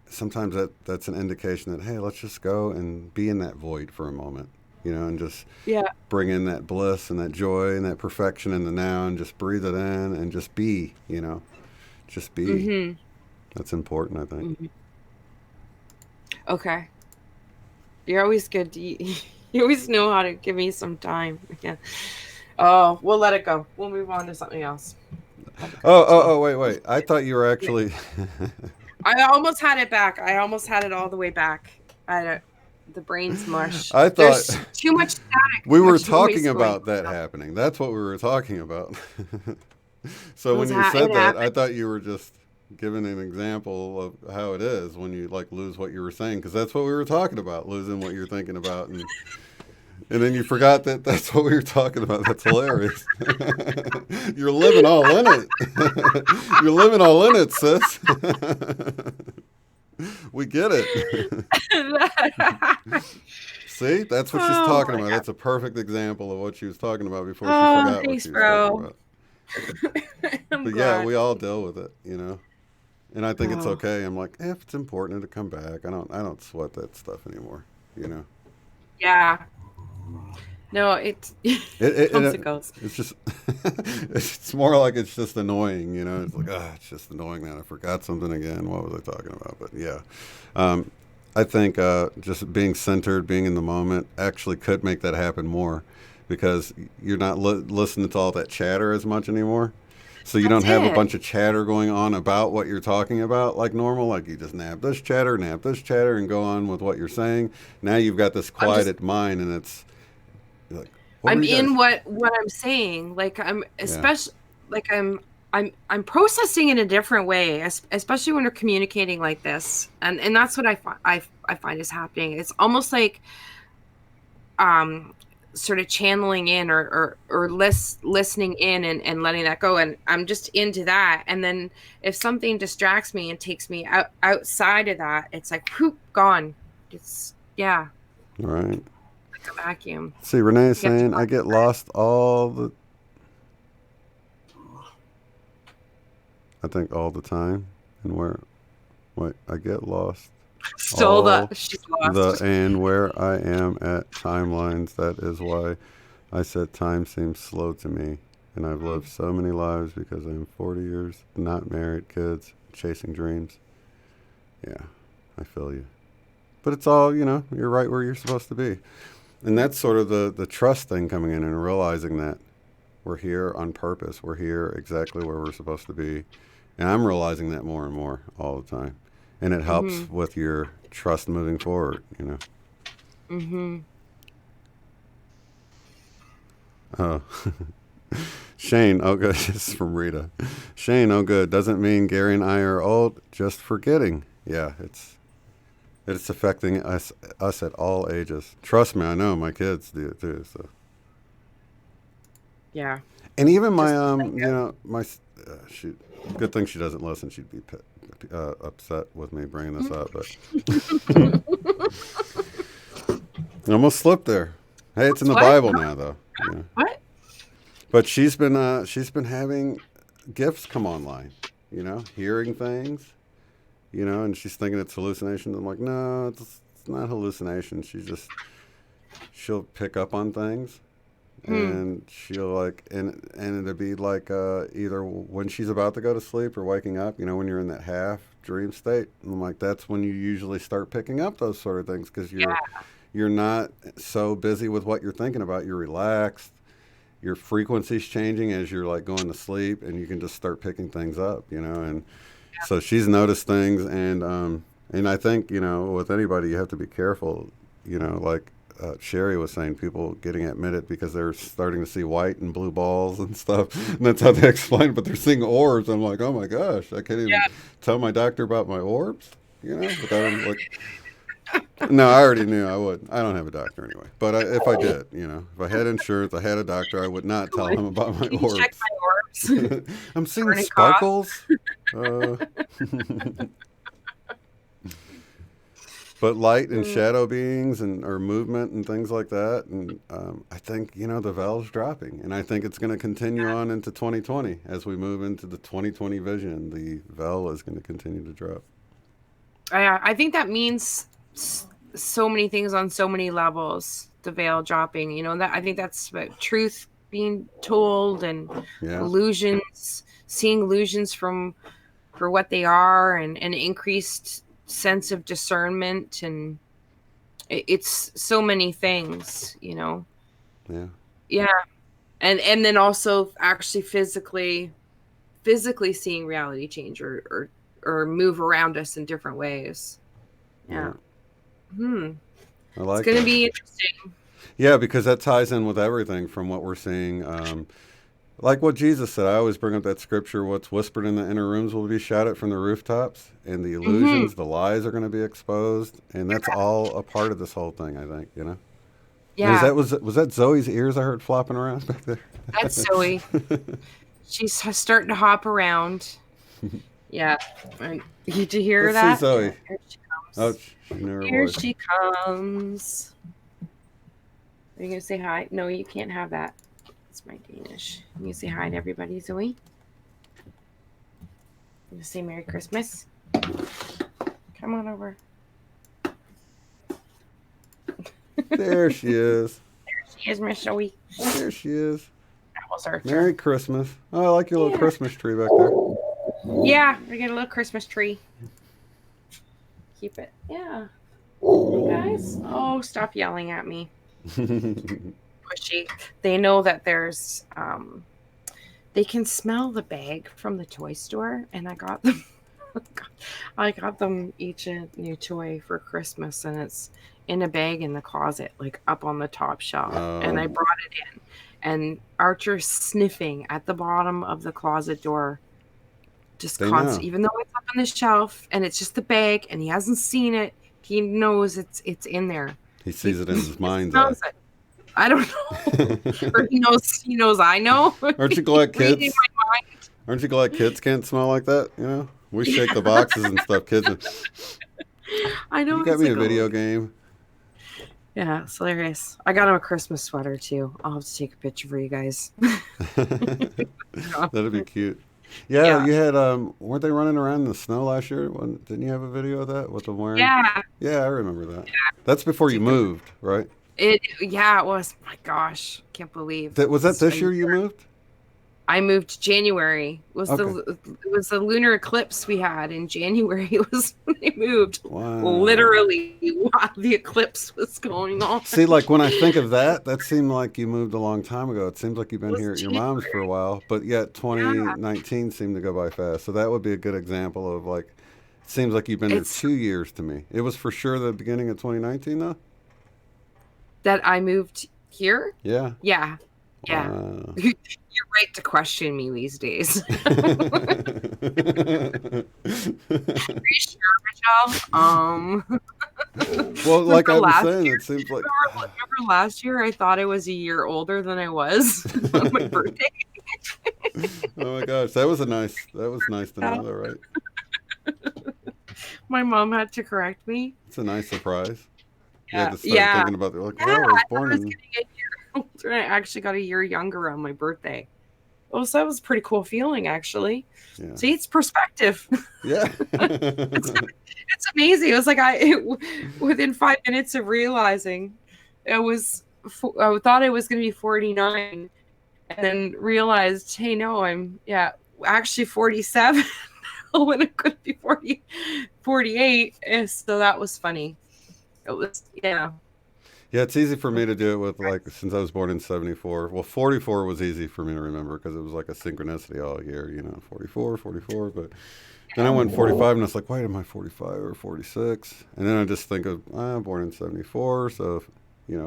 sometimes that's an indication that hey, let's just go and be in that void for a moment. And just Yeah. bring in that bliss and that joy and that perfection in the now, and just breathe it in and just be. Just be. Mm-hmm. That's important, I think. Hmm. Okay. You're always good. You always know how to give me some time. Yeah. Oh, we'll let it go. We'll move on to something else. Have a cup Oh, of oh, tea. oh, wait, wait. I thought you were Yeah. actually. I almost had it back. I almost had it all the way back. I don't, the brain's mush. I thought There's too much static, we too were much talking noise going about that on. happening. That's what we were talking about. So when you It said that, I happened. thought you were just giving an example of how it is when you like lose what you were saying, because that's what we were talking about, losing what you're thinking about, and then you forgot that that's what we were talking about. That's hilarious. You're living all in it. You're living all in it, sis. We get it. See, that's what she's Oh talking my about. god. That's a perfect example of what she was talking about before she Oh, forgot what thanks, she was talking bro. about. I'm But yeah, glad. we all deal with it. And I think it's Oh, okay. I'm like, if it's important to come back, I don't sweat that stuff anymore. You know. yeah. No, it It, comes it and goes. it's just it's more like it's just annoying, you know. It's like it's just annoying that I forgot something again. What was I talking about? But yeah, um, I think just being centered, being in the moment, actually could make that happen more because you're not listening to all that chatter as much anymore. So you don't That's have a it. bunch of chatter going on about what you're talking about like normal. Like you just nap this chatter, and go on with what you're saying. Now you've got this I'm just quieted mind, and it's like, what were I'm you in guys? what I'm saying. Like I'm Yeah. especially like I'm processing in a different way, especially when we're communicating like this. And that's what I find is happening. It's almost like um sort of channeling in or listening in and letting that go, and I'm just into that. And then if something distracts me and takes me outside of that, it's like whoop, gone. It's yeah, All right. like a vacuum. See, Renee is You have to saying I get lost all the, I think all the time, and where, wait, I get lost still the all she's the lost. and where I am at timelines. That is why I said time seems slow to me, and I've lived so many lives because I'm 40 years, not married, kids, chasing dreams. Yeah, I feel you. But it's all, you know, you're right where you're supposed to be. And that's sort of the trust thing coming in and realizing that we're here on purpose. We're here exactly where we're supposed to be. And I'm realizing that more and more all the time. And it helps Mm-hmm. with your trust moving forward, you know. Mm-hmm. Oh, Shane, oh good. This is from Rita. Shane, oh good. Doesn't mean Gary and I are old, just forgetting. Yeah, it's affecting us at all ages. Trust me, I know my kids do it too. So, Yeah. and even my Just like you know my she. Good thing she doesn't listen. She'd be upset with me bringing this up, but I almost slipped there. Hey, it's in the what? Bible now, though. Yeah. What? But she's been having gifts come online. You know, hearing things. You know, and she's thinking it's hallucinations. I'm like, no, it's not hallucination. She'll pick up on things, Hmm. and she'll like and it'll be like either when she's about to go to sleep or waking up, you know, when you're in that half dream state. And I'm like, that's when you usually start picking up those sort of things because Yeah. you're not so busy with what you're thinking about. You're relaxed, your frequency's changing as you're like going to sleep, and you can just start picking things up, you know. And so she's noticed things, and I think, you know, with anybody you have to be careful, you know, like Sherry was saying, people getting admitted because they're starting to see white and blue balls and stuff, and that's how they explain it. But they're seeing orbs. I'm like, oh my gosh, I can't even tell my doctor about my orbs, you know, without him like. No, I already knew I would. I don't have a doctor anyway. But if I did, you know, if I had insurance, I had a doctor, I would not tell him about my Can you check orbs. my orbs? I'm seeing Burning cough. sparkles. Uh, but light and Mm, shadow beings and or movement and things like that, and I think, you know, the veil's dropping, and I think it's going to continue on into 2020 as we move into the 2020 vision. The veil is going to continue to drop. I think that means so many things on so many levels. The veil dropping, you know, that I think that's about truth being told and Yeah, illusions, seeing illusions from for what they are, and an increased sense of discernment, and it's so many things, you know. yeah, Yeah. And then also actually physically seeing reality change or move around us in different ways. yeah. Yeah. Hmm. I It's like going to that. be interesting. Yeah, because that ties in with everything from what we're seeing. Like what Jesus said, I always bring up that scripture: "What's whispered in the inner rooms will be shouted from the rooftops," and the Hmm. illusions, the lies are going to be exposed, and that's all a part of this whole thing. I think, you know. And is Yeah. that was that Zoe's ears I heard flopping around back there? That's Zoe. She's starting to hop around. Yeah. And did you hear Let's see that? Yeah. Zoe. Here she Oh, comes. she knew her Here voice. she comes. Are you going to say hi? No, you can't have that. It's my Danish. You say hi to everybody, Zoe. You say Merry Christmas. Come on over. There she is. she is, Miss Zoe. There she is. Apple searcher. Merry Christmas. Oh, I like your little Yeah. Christmas tree back there. Yeah, we get a little Christmas tree. Keep it. Yeah. Hey guys. Oh, stop yelling at me. Pushy. They know that there's they can smell the bag from the toy store, and I got them each a new toy for Christmas, and it's in a bag in the closet, like up on the top shelf. And I brought it in, and Archer's sniffing at the bottom of the closet door, just constant. Even though it's up on the shelf and it's just the bag, and he hasn't seen it, he knows it's in there. He sees it in his mind's eye. I don't know, or he knows I know. Aren't you glad kids? Aren't you glad kids can't smell like that? You know, we shake the boxes and stuff. Kids, I know. You got me a video game. Yeah, it's hilarious. I got him a Christmas sweater too. I'll have to take a picture for you guys. That'd be cute. Yeah, you had weren't they running around in the snow last year? Didn't you have a video of that with them wearing? Yeah. Yeah, I remember that. Yeah. That's before you moved, right? It was. My gosh, can't believe. Was that this year you moved? I moved January. It was the lunar eclipse we had in January. It was when I moved. Wow. Literally while the eclipse was going on. See, like when I think of that seemed like you moved a long time ago. It seems like you've been here at your mom's for a while, but yet 2019 seemed to go by fast. So that would be a good example of like, it seems like you've been here 2 years to me. It was for sure the beginning of 2019 though? That I moved here? Yeah. Yeah. Yeah. Wow. You're right to question me these days. Are you sure, Michelle? Well, like I was saying, it seems like... Remember last year I thought I was a year older than I was on my birthday? Oh my gosh, that was nice to know that, right? My mom had to correct me. It's a nice surprise. Yeah. You had to start thinking about it. Like, I was born in... I actually got a year younger on my birthday. Oh, so that was a pretty cool feeling, actually. Yeah. See, it's perspective. Yeah. It's amazing. It was like within 5 minutes of realizing I thought I was going to be 49, and then realized, hey, no, I'm actually 47 when it could be 48. So that was funny. It was, yeah. Yeah, it's easy for me to do it with, like, since I was born in 74. Well, 44 was easy for me to remember because it was like a synchronicity all year, 44. But then I went 45 and I was like, wait, am I 45 or 46? And then I just think of, I'm born in 74, so,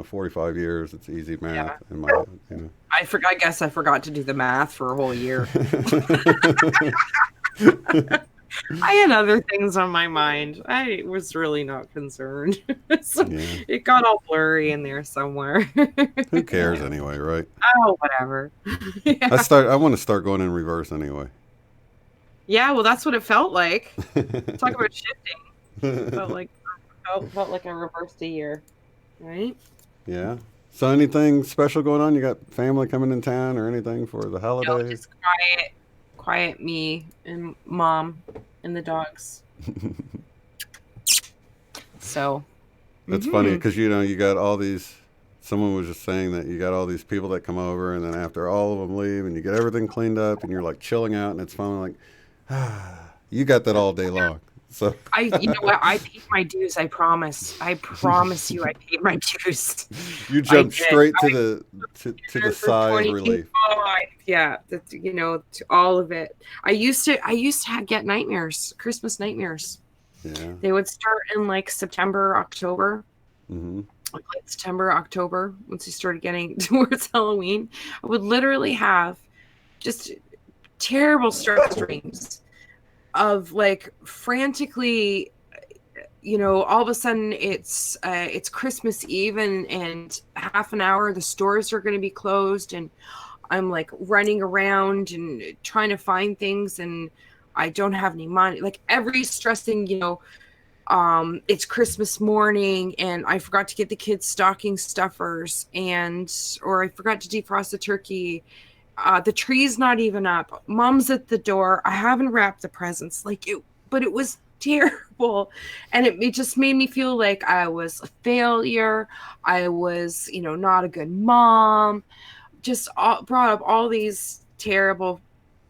45 years, it's easy math in my head, I guess I forgot to do the math for a whole year. I had other things on my mind. I was really not concerned. So it got all blurry in there somewhere. Who cares anyway, right? Oh, whatever. I want to start going in reverse anyway. Yeah, well, that's what it felt like. Talk about shifting. Felt like I reversed a year, right? Yeah. So anything special going on? You got family coming in town or anything for the holidays? No, just quiet me and mom and the dogs. So that's funny because you got all these. Someone was just saying that you got all these people that come over, and then after all of them leave, and you get everything cleaned up, and you're like chilling out, and it's finally like, you got that all day long. So you know what? I paid my dues. I promise you, I paid my dues. You jumped straight to the sigh of relief. To all of it. I used to get nightmares, Christmas nightmares. Yeah. They would start in like September, October. Mm-hmm. Like September, October, once you started getting towards Halloween, I would literally have just terrible stress dreams of like frantically, all of a sudden it's Christmas Eve and half an hour the stores are going to be closed, and I'm like running around and trying to find things, and I don't have any money. Like every stress thing, it's Christmas morning and I forgot to get the kids stocking stuffers, or I forgot to defrost the turkey. The tree's not even up. Mom's at the door. I haven't wrapped the presents. But it was terrible. And it just made me feel like I was a failure. I was, not a good mom. Just brought up all these terrible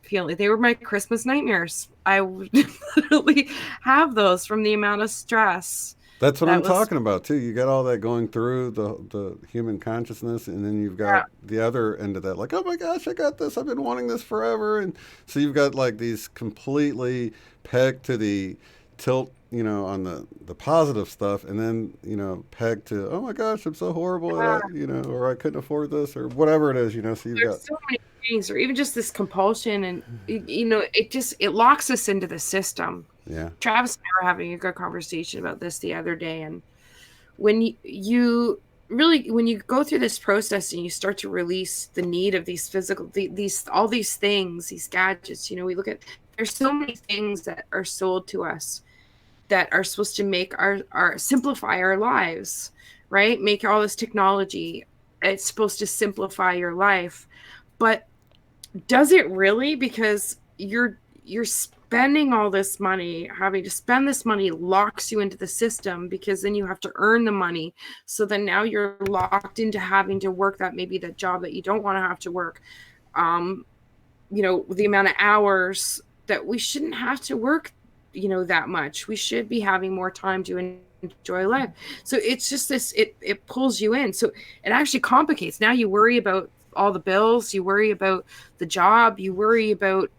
feelings. They were my Christmas nightmares. I would literally have those from the amount of stress That's what I'm that was. talking about too. You got all that going through the human consciousness, and then you've got Yeah. the other end of that, like, oh my gosh, I got this. I've been wanting this forever, and so you've got like these completely pegged to the tilt, on the positive stuff, and then pegged to, oh my gosh, I'm so horrible at Yeah. or I couldn't afford this, or whatever it is. So you've There's got so many things, or even just this compulsion, and it locks us into the system. yeah, Travis and I were having a good conversation about this the other day, and when you really, when you go through this process and you start to release the need of these physical, these all these things, these gadgets, we look at, there's so many things that are sold to us that are supposed to make our simplify our lives, right? Make all this technology, it's supposed to simplify your life, but does it really? Because you're spending all this money, having to spend this money locks you into the system, because then you have to earn the money. So then now you're locked into having to work that, maybe that job that you don't want to have to work. Um, the amount of hours that we shouldn't have to work, that much. We should be having more time to enjoy life. So it's just this, it pulls you in. So it actually complicates. Now you worry about all the bills, you worry about the job, you worry about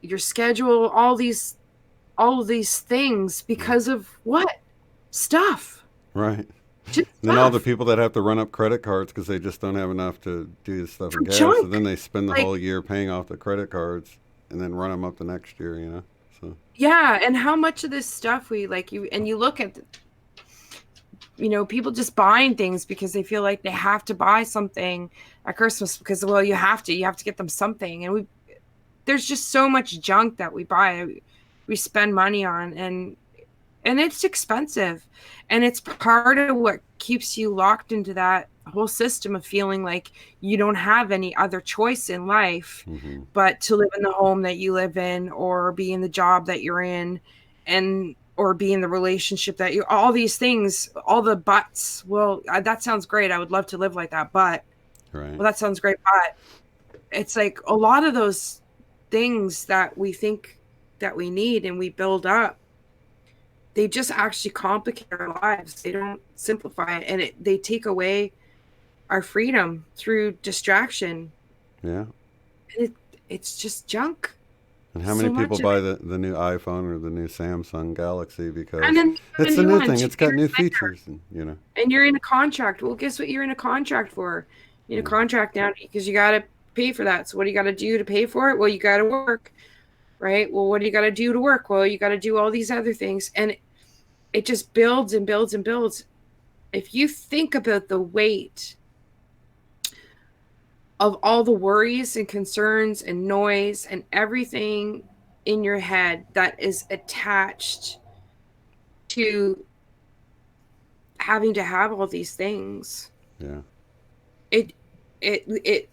your schedule, all of these things, yeah, because of what? Stuff. right. Just Then all the stuff. people that have to run up credit cards because they just don't have enough to do stuff in From gas, so then junk. they spend the Like, whole year paying off the credit cards and then run them up the next year. So yeah, and how much of this stuff we like, you look at, people just buying things because they feel like they have to buy something at Christmas, because, well, you have to get them something. And there's just so much junk that we buy, we spend money on, and it's expensive. And it's part of what keeps you locked into that whole system of feeling like you don't have any other choice in life mm-hmm. but to live in the home that you live in, or be in the job that you're in, and or be in the relationship that you, all these things, all the buts. Well, that sounds great, I would love to live like that, but, Right. well, that sounds great, but it's like a lot of those things that we think that we need and we build up, they just actually complicate our lives. They don't simplify it, and they take away our freedom through distraction. Yeah. And it's just junk. And how many So people much of buy it. the new iPhone or the new Samsung Galaxy And because then the it's a new new one thing. 2 It's got years new later, features, and. and you're in a contract. Well, guess what you're in a contract for? You're in a Yeah. contract now because you got to pay for that. So what do you got to do to pay for it? Well, you got to work, right? Well, what do you got to do to work? Well, you got to do all these other things, and it just builds and builds and builds. If you think about the weight of all the worries and concerns and noise and everything in your head that is attached to having to have all these things, Yeah. it it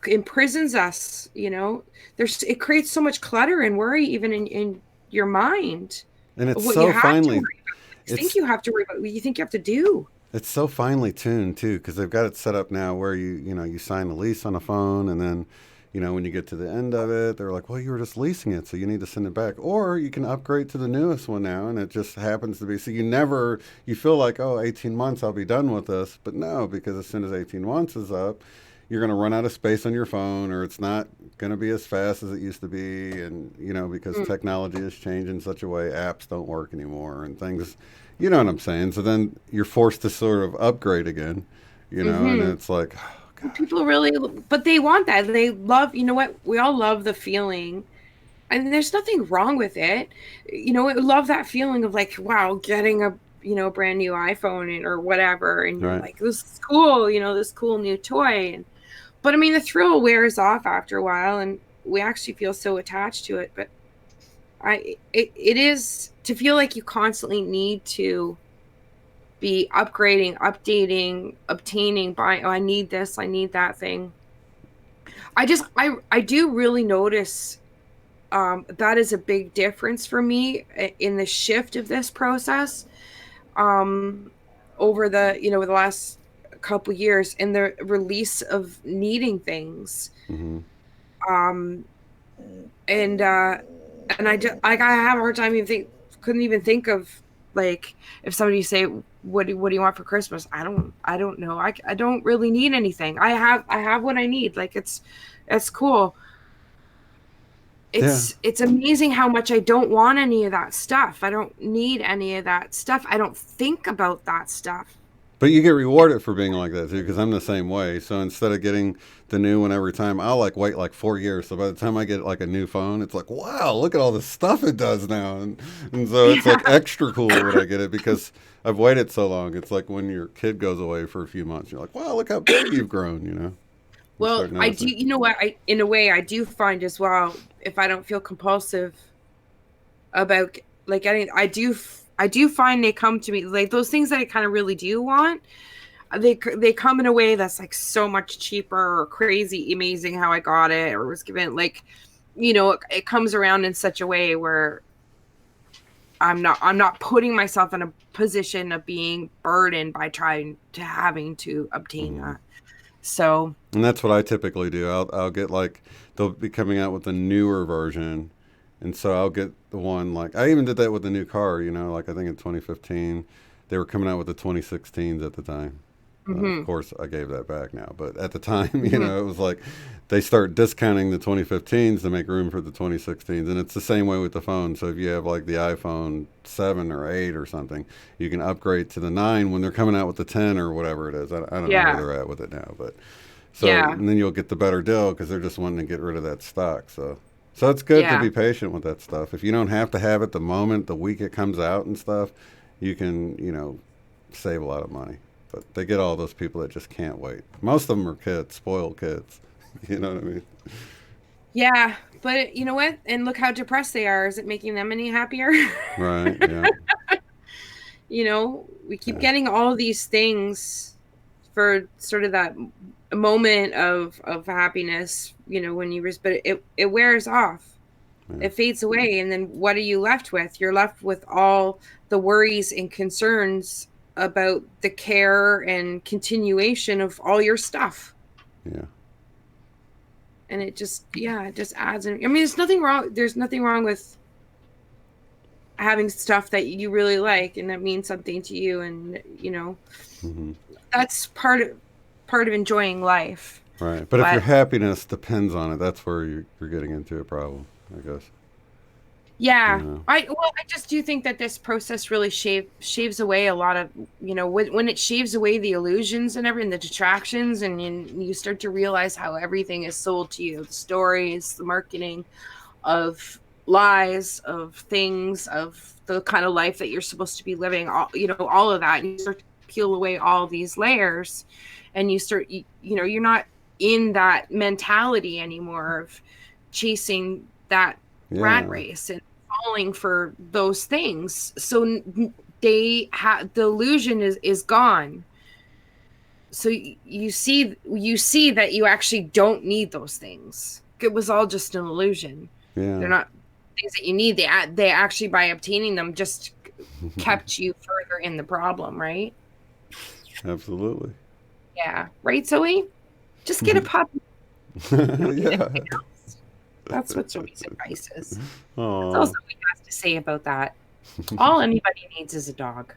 imprisons us. It creates so much clutter and worry, even in your mind, And of it's what you so have to finely worry about, what you think it's you have to worry about, what you think you have to do. it's so finely tuned too because they've got it set up now where you sign a lease on a phone, and then when you get to the end of it, they're like, well, you were just leasing it, so you need to send it back, or you can upgrade to the newest one now, and it just happens to be, so you feel like, oh, 18 months I'll be done with this, but no, because as soon as 18 months is up, you're going to run out of space on your phone, or it's not going to be as fast as it used to be, and because Mm. technology has changed in such a way, apps don't work anymore, and things, you know what I'm saying. So then you're forced to sort of upgrade again, and Hmm. it's like, oh gosh, People really, but they want that. They love, what? We all love the feeling, and there's nothing wrong with it. I love that feeling of like, wow, getting a, brand new iPhone, or whatever, and you're right? like, this is cool, this cool new toy. And but I mean, the thrill wears off after a while, and we actually feel so attached to it. But it is to feel like you constantly need to be upgrading, updating, obtaining, buying. Oh, I need this, I need that thing. I do really notice that is a big difference for me in the shift of this process, um, over the last couple years, in the release of needing things. Mm-hmm. Um, and I just like I have a hard time couldn't even think of, like, if somebody say, what do you want for Christmas? I don't know. I don't really need anything. I have what I need. Like, it's cool. Yeah. It's amazing how much I don't want any of that stuff. I don't need any of that stuff. I don't think about that stuff. But you get rewarded for being like that too, because I'm the same way. So instead of getting the new one every time, I'll like wait like 4 years. So by the time I get like a new phone, it's like, wow, look at all the stuff it does now, and so it's like Yeah. extra cool when I get it because I've waited so long. It's like when your kid goes away for a few months, you're like, wow, look how big you've grown. You Well, start I do, noticing. I in a way I do find as well, if I don't feel compulsive about, like, getting, I do find they come to me, like, those things that I kind of really do want. They come in a way that's like so much cheaper or crazy amazing how I got it or was given, like, it comes around in such a way where I'm not putting myself in a position of being burdened by trying to having to obtain Mm-hmm. that. So And that's what I typically do. I'll get like they'll be coming out with a newer version, and so I'll get the one like I even did that with the new car. Like I think in 2015 they were coming out with the 2016s at the time. Of mhm, course, I gave that back now, but at the time, mhm. it was like they start discounting the 2015s to make room for the 2016s, and it's the same way with the phone. So if you have like the iPhone 7 or 8 or something, you can upgrade to the 9 when they're coming out with the 10 or whatever it is. I don't know where Yeah, they're at with it now, but so yeah, and then you'll get the better deal because they're just wanting to get rid of that stock. So it's good to yeah, be patient with that stuff. If you don't have to have it the moment, the week it comes out and stuff, you can save a lot of money. But they get all those people that just can't wait. Most of them are kids, spoiled kids. You know what I mean? yeah. But you know what? And look how depressed they are. Is it making them any happier? Right? Yeah. We keep Yeah. getting all these things for sort of that moment of happiness, when but it wears off. Yeah. It fades away, and then what are you left with? You're left with all the worries and concerns about the care and continuation of all your stuff. Yeah. And it just adds in. I mean, there's nothing wrong with having stuff that you really like and that means something to you, and Hmm. that's part of enjoying life. Right. But if your But happiness depends on it, that's where you're getting into a problem, I guess. You yeah, know. I just do think that this process really shaves away a lot of, when it shaves away the illusions and everything, the distractions, and you start to realize how everything is sold to you, the stories, the marketing of lies, of things, of the kind of life that you're supposed to be living, all of that, and you start to peel away all these layers, and you're not in that mentality anymore of chasing that rat Yeah. race and falling for those things. So the illusion is gone. So you see that you actually don't need those things. It was all just an illusion. They're Yeah. not things that you need. They actually, by obtaining them, just kept you further in the problem, right? Absolutely. Yeah, right, Zoe. Just get a puppy. You don't need Yeah. anything else. That's what Zoe's advice is. That's all Oh. Zoe has to say about that. All anybody needs is a dog.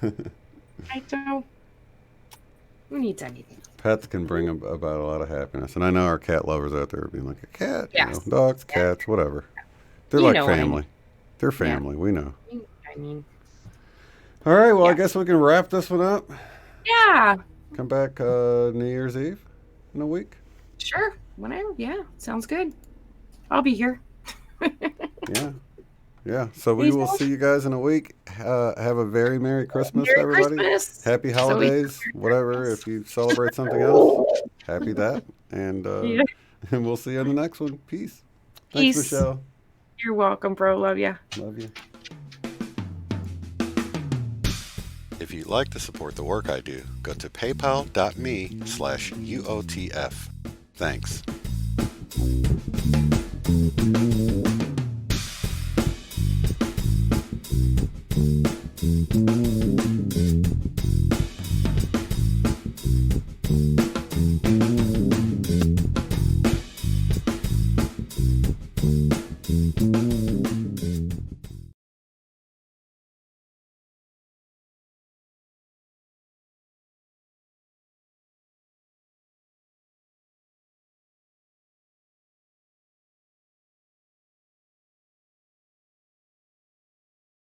I don't. Who needs anything? Pets can bring about a lot of happiness, and I know our cat lovers out there are being like a cat, Yes. dogs, Yeah. cats, whatever. They're You like know what I mean. family. They're Yeah. family. We know. You know what I mean. All right. Well, I Yeah. guess we can wrap this one up. Yeah. Come back New Year's Eve in a week. Sure. Whatever. Yeah. Sounds good. I'll be here. Yeah. Yeah. So we Peace will out. see you guys in a week. Have a very Merry Christmas to Merry everybody. Christmas. Happy Zoe. holidays. Whatever. If you celebrate something else, happy that. And Yeah. and we'll see you on the next one. Peace. Thanks, Peace. Michelle. You're welcome, bro. Love ya. Love you. If you'd like to support the work I do, go to paypal.me/UOTF. Thanks.